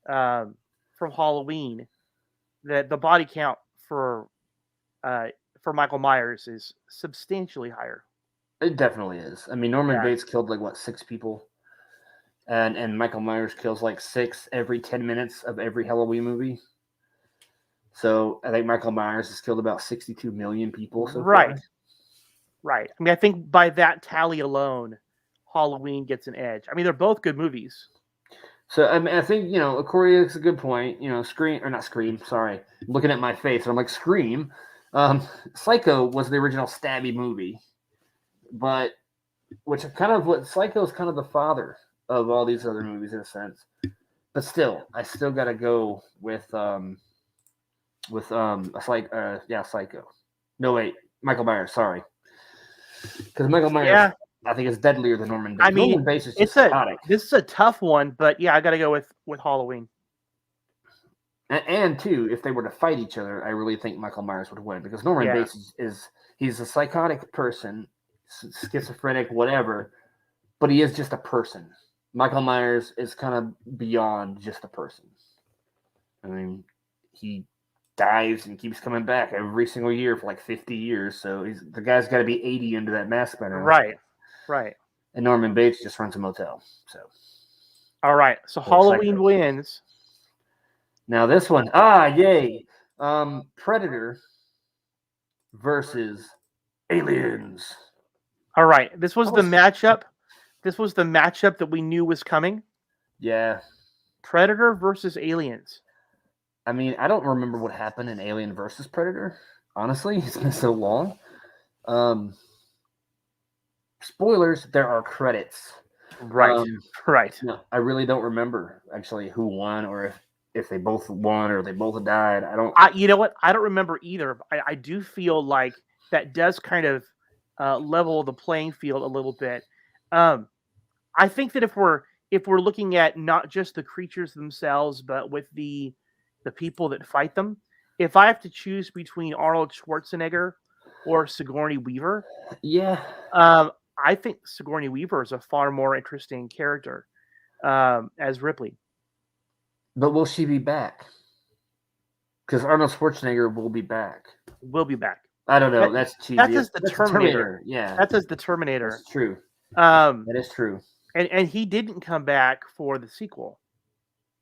from Halloween, that the body count for Michael Myers is substantially higher. It definitely is. I mean, Norman Bates killed 6 people, and Michael Myers kills 6 every 10 minutes of every Halloween movie. So I think Michael Myers has killed about 62 million people so far. Right. I mean, I think by that tally alone, Halloween gets an edge. I mean, they're both good movies. So I mean, I think Corey makes a good point. Scream. Sorry, I'm looking at my face, and I'm like, Scream. Psycho was the original stabby movie, but Psycho is kind of the father of all these other movies in a sense. But still, I still got to go with Psycho. No, wait, Michael Myers. Sorry, because Michael Myers, I think, is deadlier than Norman Bates. I mean, Norman Bates is just psychotic. This is a tough one, but yeah, I got to go with Halloween. And too, if they were to fight each other, I really think Michael Myers would win because Norman Bates he's a psychotic person, schizophrenic, whatever, but he is just a person. Michael Myers is kind of beyond just a person. I mean, he dies and keeps coming back every single year for 50 years. So the guy's got to be 80 into that mask by now. Right. And Norman Bates just runs a motel. So. All right. So Halloween wins. Now this one, yay! Predator versus Aliens. All right. This was the matchup. This was the matchup that we knew was coming. Yeah. Predator versus Aliens. I mean, I don't remember what happened in Alien versus Predator. Honestly, it's been so long. Spoilers, there are credits. Right. No, I really don't remember actually who won or if they both won or they both died. I don't. You know what? I don't remember either. I do feel like that does kind of level the playing field a little bit. I think that if we're looking at not just the creatures themselves, but with the the people that fight them. If I have to choose between Arnold Schwarzenegger or Sigourney Weaver, Yeah, I think Sigourney Weaver is a far more interesting character as Ripley. but will she be back? Because Arnold Schwarzenegger will be back. Will be back. I don't know. That, That's cheesy. that's as the That's Terminator. Yeah, That's as the Terminator. that's true. Um, That is true. and he didn't come back for the sequel.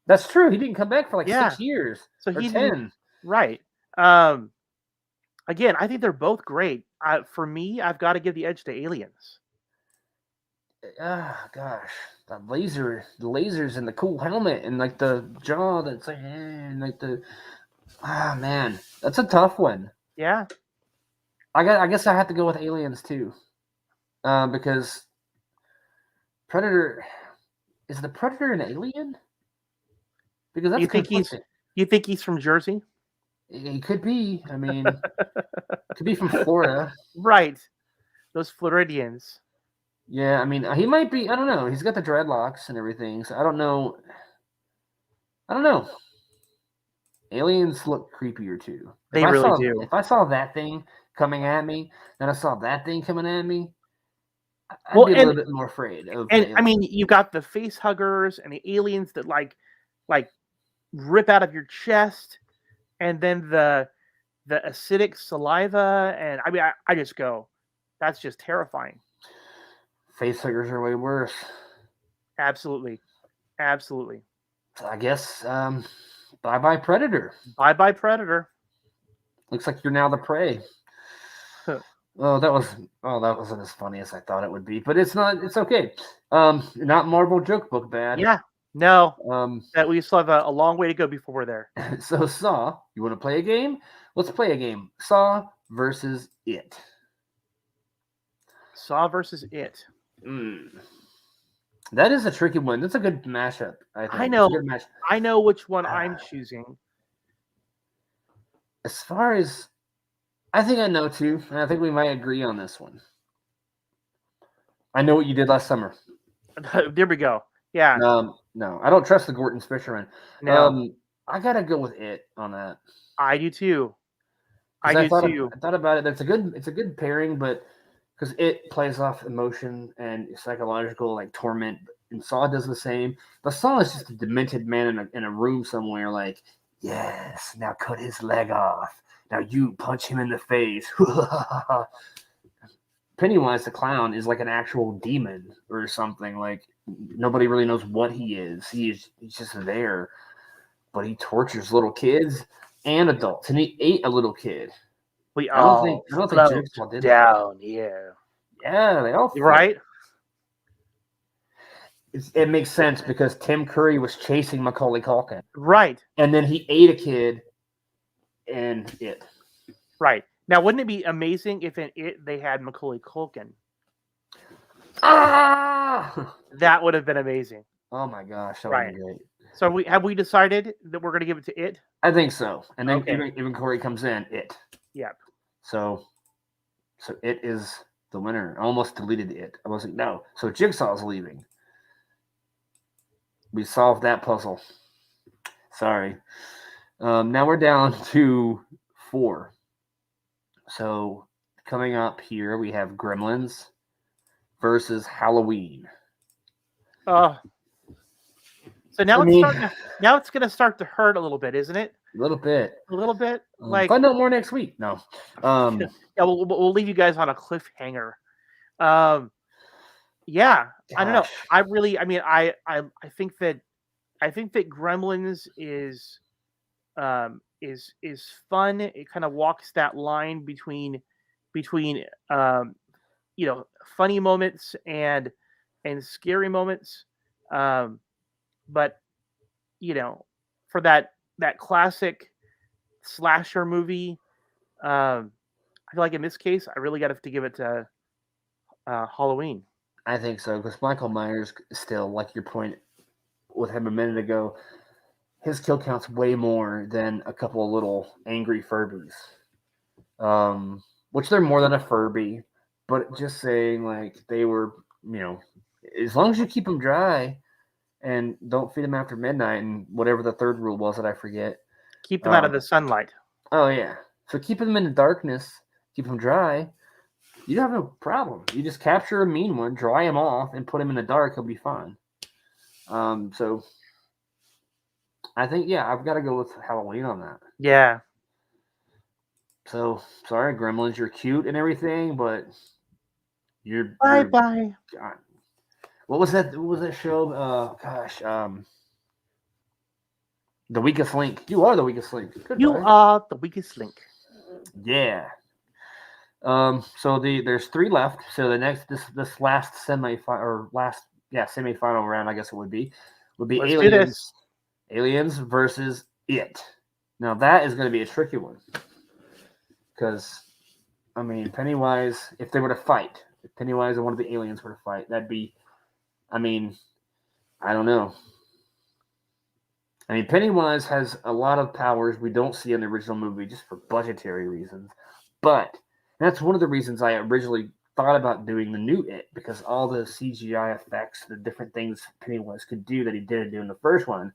That's true. He didn't come back for like Yeah. 6 years So or he 10. didn't. Right. Again, I think they're both great. For me, I've got to give the edge to Aliens. Ah, gosh, the lasers, and the cool helmet, and like the jaw that's like, and like the man, that's a tough one. Yeah. I guess I have to go with Aliens too, because Predator is the Predator an alien? Because that's conflicting. You think he's from Jersey? He could be. I mean, could be from Florida. Right. Those Floridians. Yeah, I mean, he might be. I don't know. He's got the dreadlocks and everything, so I don't know. Aliens look creepier too. They really do. If I saw that thing coming at me, then I saw that thing coming at me, I'd be a little bit more afraid of. And I mean, you got the face huggers and the aliens that like rip out of your chest, and then the acidic saliva, and I mean, I just go, that's just terrifying. Face huggers are way worse. Absolutely. So I guess bye Predator. Bye Predator. Looks like you're now the prey. That wasn't as funny as I thought it would be, but it's not. It's okay. Not Marvel joke book bad. Yeah. No. That we still have a long way to go before we're there. So Saw, you want to play a game? Let's play a game. Saw versus It. Saw versus It. That is a tricky one. That's a good mashup. I think. I know which one I'm choosing. As far as I think I know too, and I think we might agree on this one. I Know What You Did Last Summer. There we go. Yeah. No, I don't trust the Gorton's Fisherman. No. I gotta go with It on that. I do too. I thought about it. It's a good pairing, but because It plays off emotion and psychological like torment, and Saw does the same. But Saw is just a demented man in a room somewhere. Like, yes, now cut his leg off. Now you punch him in the face. Pennywise the clown is like an actual demon or something. Like nobody really knows what he is. He's just there, but he tortures little kids and adults, and he ate a little kid. I don't think Jigsaw did down. That. Yeah, they all right. It makes sense because Tim Curry was chasing Macaulay Culkin, right, and then he ate a kid, and It. Right. Now, wouldn't it be amazing if in It they had Macaulay Culkin? That would have been amazing. Oh my gosh, that would be great. So have we decided that we're going to give it to It? I think so. And then even Corey comes in, It. Yep. So It is the winner. I almost deleted It. I wasn't no. So Jigsaw's leaving. We solved that puzzle. Sorry. Now we're down to 4. So coming up here, we have Gremlins versus Halloween. So now it's going to start to hurt a little bit, isn't it? A little bit. Like find out more next week. No. Yeah, we'll leave you guys on a cliffhanger. Yeah, gosh. I don't know. I think that Gremlins is fun. It kind of walks that line between funny moments and scary moments. But for that classic slasher movie, I feel like in this case, I really got to give it to Halloween. I think so, because Michael Myers still, like your point with him a minute ago, his kill count's way more than a couple of little angry Furbies. Which they're more than a Furby, but just saying like they were, as long as you keep them dry and don't feed them after midnight and whatever the third rule was that I forget, Keep them out of the sunlight. Oh yeah. So keep them in the darkness, keep them dry. You don't have no problem. You just capture a mean one, dry him off, and put him in the dark. He'll be fine. So I think I've got to go with Halloween on that. Yeah. So sorry, Gremlins, you're cute and everything, but you're Bye. God. What was that? What was that show? The Weakest Link. You are the weakest link. Goodbye. You are the weakest link. Yeah. So there's 3 left. So the next this last semifinal round, I guess it would be Let's Aliens. do this. Aliens versus It. Now that is going to be a tricky one because I mean Pennywise, if they were to fight, if Pennywise and one of the aliens were to fight, that'd be, I mean, I don't know. I mean, Pennywise has a lot of powers we don't see in the original movie just for budgetary reasons. But that's one of the reasons I originally thought about doing the new It, because all the CGI effects, the different things Pennywise could do that he didn't do in the first one.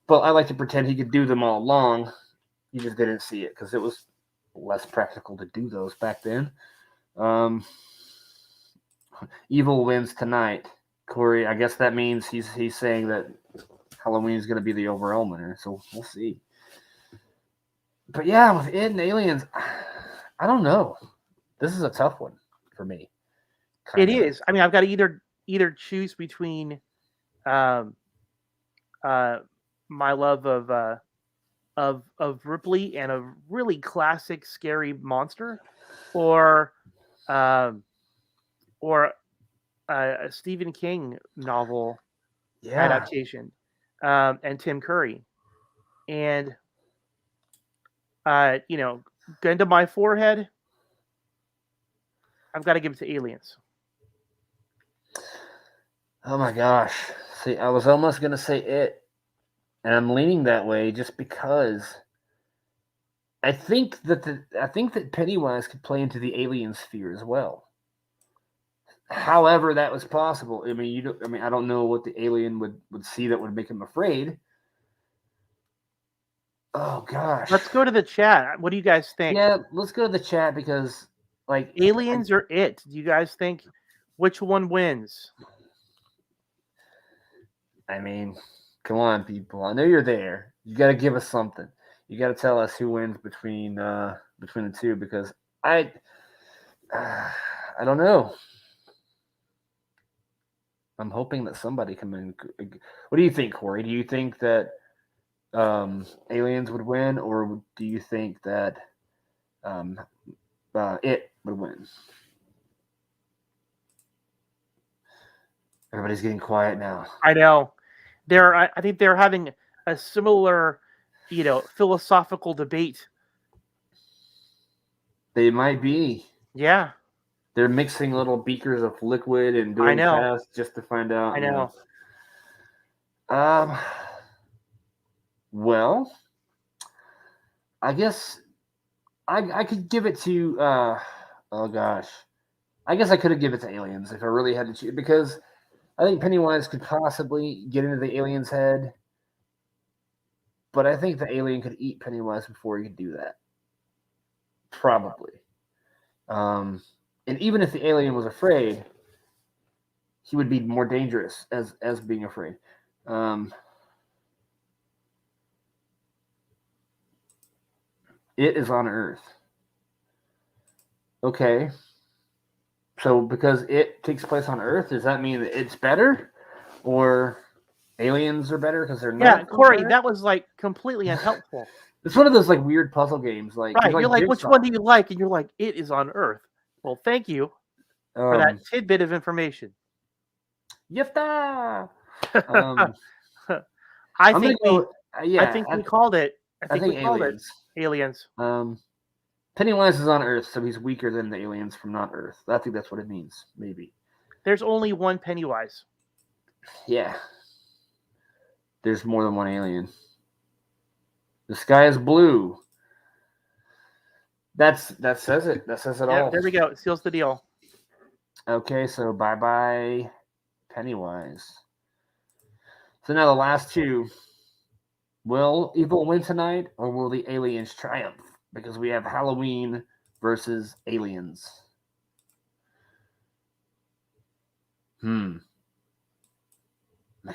But I like to pretend he could do them all along. You just didn't see it because it was less practical to do those back then. Evil wins tonight. Corey, I guess that means he's saying that Halloween is going to be the overall winner, so we'll see. But yeah, with It and Aliens, I don't know. This is a tough one for me. It is. I mean, I've got to either choose between my love of Ripley and a really classic scary monster, or a Stephen King novel adaptation, and Tim Curry, and gun to my forehead, I've got to give it to Aliens. Oh my gosh! See, I was almost gonna say It, and I'm leaning that way just because I think that Pennywise could play into the alien sphere as well. However, that was possible. I mean, I don't know what the alien would see that would make him afraid. Oh gosh! Let's go to the chat. What do you guys think? Yeah, let's go to the chat because, like, Aliens or It? Do you guys think which one wins? I mean, come on, people. I know you're there. You got to give us something. You got to tell us who wins between the two, because I don't know. I'm hoping that somebody come in. What do you think, Corey? Do you think that Aliens would win, or do you think that It would win? Everybody's getting quiet now. I know. I think they're having a similar, philosophical debate. They might be. Yeah. They're mixing little beakers of liquid and doing tests just to find out. I know. Well, I guess I could give it to. Oh gosh, I guess I could have given it to Aliens if I really had to choose, because I think Pennywise could possibly get into the alien's head, but I think the alien could eat Pennywise before he could do that. Probably. And even if the alien was afraid, he would be more dangerous as being afraid. It is on Earth. Okay. So because it takes place on Earth, does that mean that it's better? Or aliens are better because they're not? Yeah, Corey, that was like completely unhelpful. It's one of those like weird puzzle games. Like, right, you're like, which one do you like? And you're like, It is on Earth. Well, thank you for that tidbit of information. Yippee! I think we called it. I think we called it Aliens. Pennywise is on Earth, so he's weaker than the aliens from not Earth. I think that's what it means, maybe. There's only one Pennywise. Yeah. There's more than one alien. The sky is blue. That says it. That says it all. There we go. It seals the deal. Okay, so bye-bye Pennywise. So now the last two. Will evil win tonight, or will the aliens triumph? Because we have Halloween versus aliens. Mega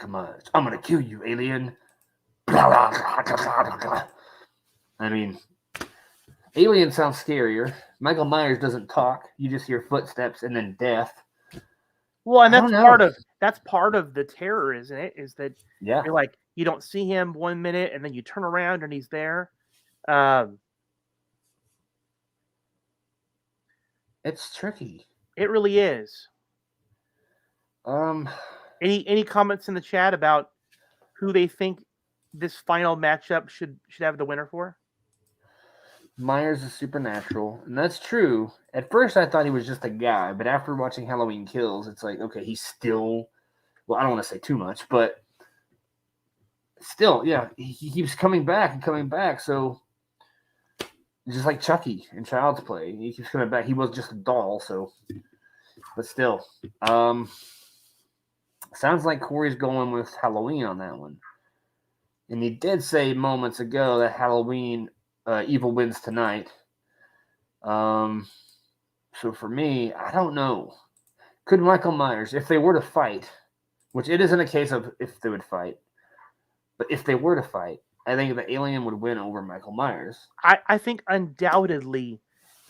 Myers, I'm gonna kill you, alien. I mean, alien sounds scarier. Michael Myers doesn't talk. You just hear footsteps and then death. Well, and I don't that's part of the terror, isn't it? Is that Yeah. you're like, you don't see him 1 minute and then you turn around and he's there. It's tricky. It really is. Um, Any comments in the chat about who they think this final matchup should have the winner for? Myers is supernatural, and that's true. At first, I thought he was just a guy, but after watching Halloween Kills, it's like, okay, he's still. Well, I don't want to say too much, but still, yeah, he keeps coming back and coming back. So, just like Chucky in Child's Play, he keeps coming back. He was just a doll, so, but still, sounds like Corey's going with Halloween on that one. And he did say moments ago that Halloween evil wins tonight. So for me, I don't know. Could Michael Myers, if they were to fight, which it isn't a case of if they would fight, but if they were to fight, I think the alien would win over Michael Myers. I think undoubtedly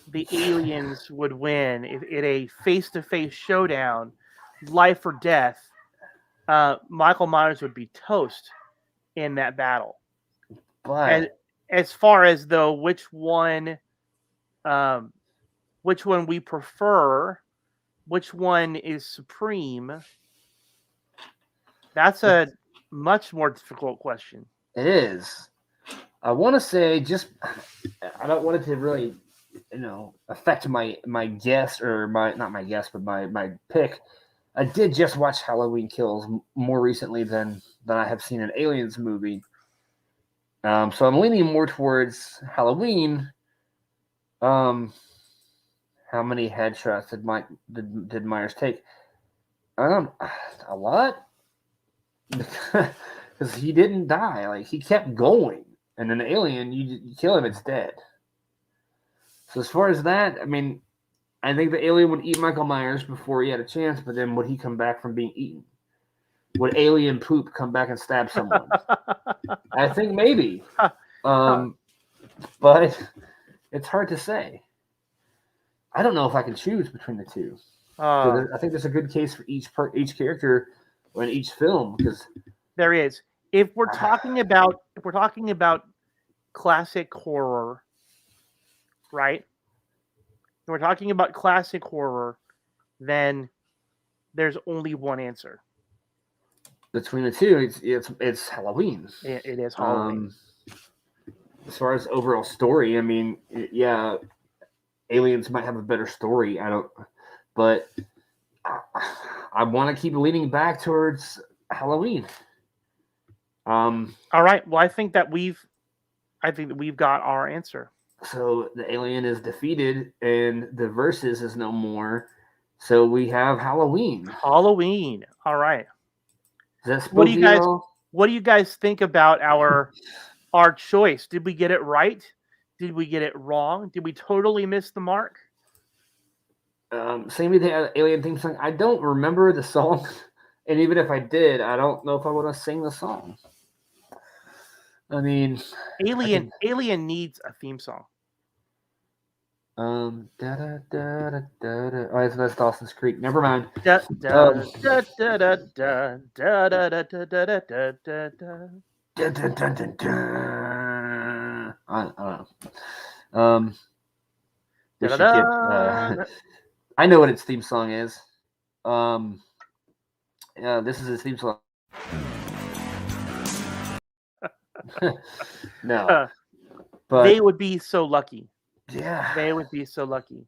the aliens would win if in a face-to-face showdown, life or death. Michael Myers would be toast in that battle. But and as far as though which one we prefer, which one is supreme, that's a much more difficult question. It is. I want to say I don't want it to really, affect my guess or not my guess, but my pick. I did just watch Halloween Kills more recently than I have seen an Aliens movie. So I'm leaning more towards Halloween. How many headshots did Myers take? A lot. Because he didn't die. Like, he kept going. And an alien, you kill him, it's dead. So as far as that, I mean, I think the alien would eat Michael Myers before he had a chance, but then would he come back from being eaten? Would alien poop come back and stab someone? I think maybe. But it's hard to say. I don't know if I can choose between the two. I think there's a good case for each character in each film, because there is. If we're talking about classic horror, right? If we're talking about classic horror, then there's only one answer. Between the two, it's Halloween. It is Halloween. As far as overall story, I mean, yeah, aliens might have a better story. But I want to keep leaning back towards Halloween. All right. Well, I think that we've got our answer. So the alien is defeated, and the versus is no more. So we have Halloween. Halloween. All right. What do you guys think about our choice? Did we get it right? Did we get it wrong? Did we totally miss the mark? Same with the alien theme song. I don't remember the song, and even if I did, I don't know if I want to sing the song. I mean, Alien needs a theme song. Oh, that's Dawson's Creek. Never mind. I don't know. I know what its theme song is. Yeah, this is its theme song. No, but they would be so lucky. Yeah, they would be so lucky.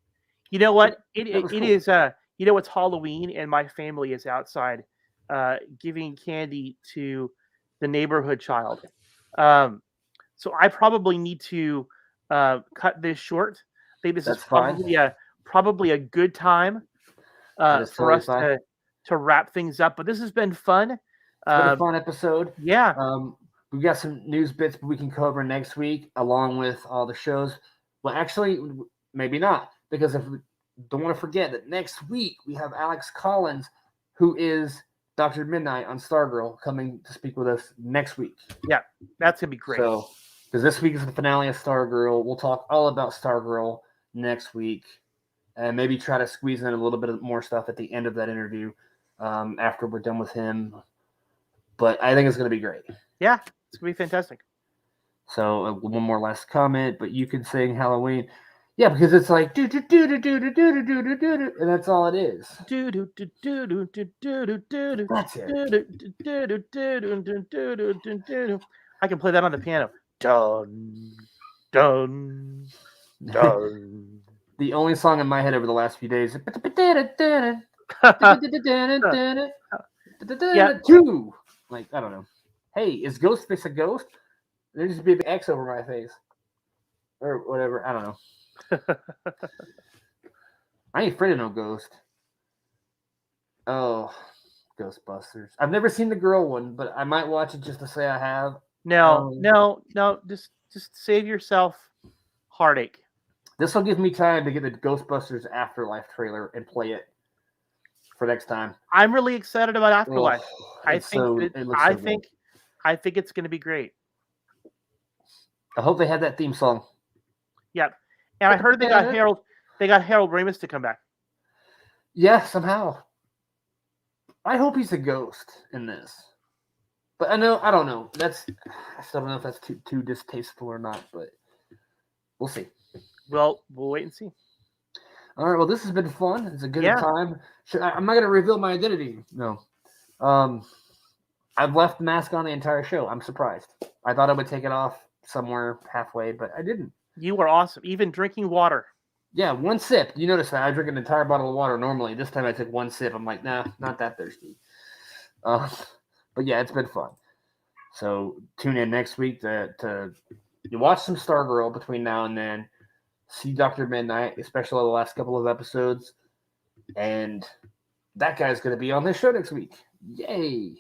You know what? It is. It's Halloween, and my family is outside, giving candy to the neighborhood child. So I probably need to cut this short. I think this is probably a good time for us to wrap things up. But this has been fun. It's been a fun episode. Yeah. we got some news bits we can cover next week, along with all the shows. Well, actually, maybe not, because if we don't want to forget that next week we have Alex Collins, who is Dr. Midnight on Stargirl, coming to speak with us next week. Yeah, that's gonna be great. So, because this week is the finale of Stargirl, we'll talk all about Stargirl next week, and maybe try to squeeze in a little bit more stuff at the end of that interview after we're done with him. But I think it's going to be great. Yeah, it's going to be fantastic. So one more last comment, but you can sing Halloween. Yeah, because it's like do do do do do do do do do do, and that's all it is. Do do do do do do do do do. That's it. I can play that on the piano. Dun dun dun. The only song in my head over the last few days. Yeah. Two. Like, I don't know. Hey, is Ghostface a ghost? There just be an X over my face. Or whatever. I don't know. I ain't afraid of no ghost. Oh, Ghostbusters. I've never seen the girl one, but I might watch it just to say I have. No. Just save yourself heartache. This will give me time to get the Ghostbusters Afterlife trailer and play it for next time. I'm really excited about Afterlife. Oh, I think it's going to be great. I hope they have that theme song. Yeah, and I heard they got Harold Ramis to come back. Yeah, somehow. I hope he's a ghost in this. But I don't know. I still don't know if that's too distasteful or not, but we'll see. Well, we'll wait and see. All right. Well, this has been fun. It's a good time. I'm not going to reveal my identity. No. I've left the mask on the entire show. I'm surprised. I thought I would take it off somewhere halfway, but I didn't. You were awesome. Even drinking water. Yeah, one sip. You notice that I drink an entire bottle of water normally. This time I took one sip. I'm like, nah, not that thirsty. But yeah, it's been fun. So tune in next week to you watch some Stargirl between now and then. See Dr. Midnight, especially the last couple of episodes. And that guy's going to be on this show next week. Yay.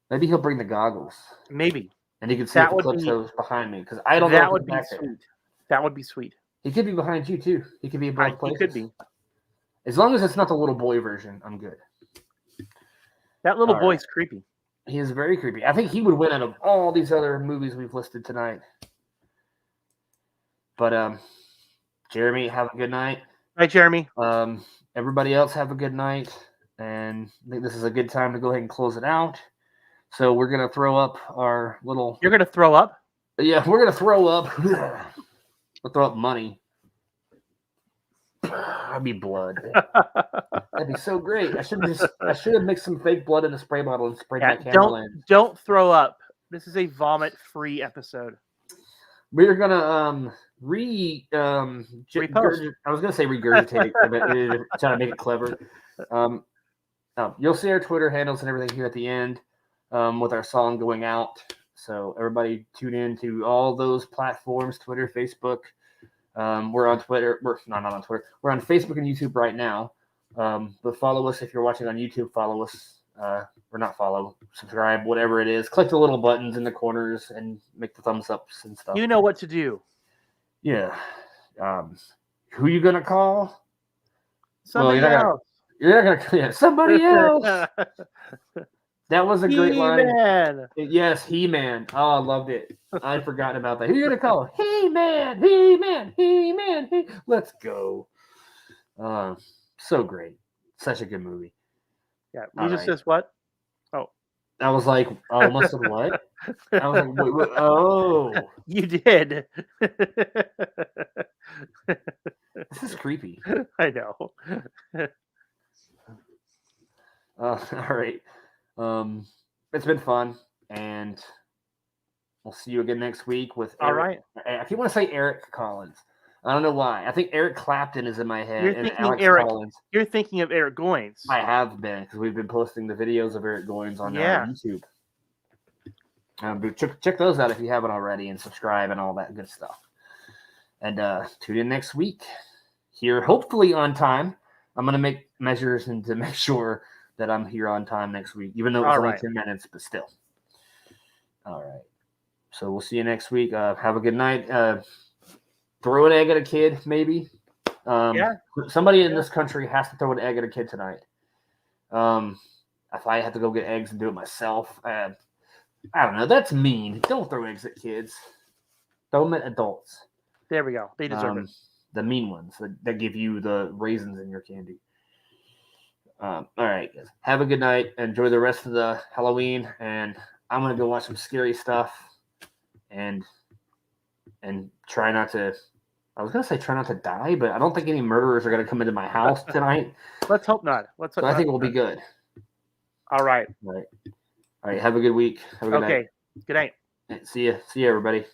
Maybe he'll bring the goggles. Maybe. And he can see the clips behind me. Because I don't know. That would be sweet. That would be sweet. He could be behind you, too. He could be in both places. He could be. As long as it's not the little boy version, I'm good. That little boy's creepy. He is very creepy. I think he would win out of all these other movies we've listed tonight. But Jeremy, have a good night. Hi, Jeremy. Everybody else have a good night. And I think this is a good time to go ahead and close it out. So we're going to throw up our little... You're going to throw up? Yeah, we're going to throw up. We'll throw up money. That'd be blood. That'd be so great. I should have mixed some fake blood in a spray bottle and sprayed my candle in. Don't throw up. This is a vomit-free episode. We're gonna repost. I was gonna say regurgitate, but trying to make it clever. You'll see our Twitter handles and everything here at the end with our song going out. So everybody tune in to all those platforms: Twitter, Facebook. We're on Twitter. We're not on Twitter. We're on Facebook and YouTube right now. But follow us if you're watching on YouTube. Follow us. Or not follow, subscribe, whatever it is. Click the little buttons in the corners and make the thumbs ups and stuff. You know what to do. Yeah. Who you gonna call? Somebody else. You're not gonna. Yeah, somebody else. That was a great line. Yes, He-Man. Oh, I loved it. I'd forgotten about that. Who you gonna call? He-Man. He-Man. He-Man. Let's go. So great. Such a good movie. Yeah, Lisa says what? Oh. I was like, I almost said what? I was like, wait, oh. You did. This is creepy. I know. All right. It's been fun, and we'll see you again next week with All right. I keep want to say Eric Collins. I don't know why. I think Eric Clapton is in my head. You're thinking of Eric Goins. I have been, because we've been posting the videos of Eric Goins on YouTube. Check those out if you haven't already, and subscribe and all that good stuff. And tune in next week. Here, hopefully on time. I'm going to make measures and to make sure that I'm here on time next week, even though it's only 10 minutes, but still. All right. So we'll see you next week. Have a good night. Throw an egg at a kid, maybe. Yeah. Somebody in this country has to throw an egg at a kid tonight. If I had to go get eggs and do it myself, I don't know. That's mean. Don't throw eggs at kids. Throw them at adults. There we go. They deserve it. The mean ones that give you the raisins in your candy. All right, guys. Have a good night. Enjoy the rest of the Halloween, and I'm gonna go watch some scary stuff, and try not to. I was gonna say try not to die, but I don't think any murderers are gonna come into my house tonight. Let's hope not. So I think we'll be good. All right. All right. Have a good week. Have a good night. Good night. See you, everybody.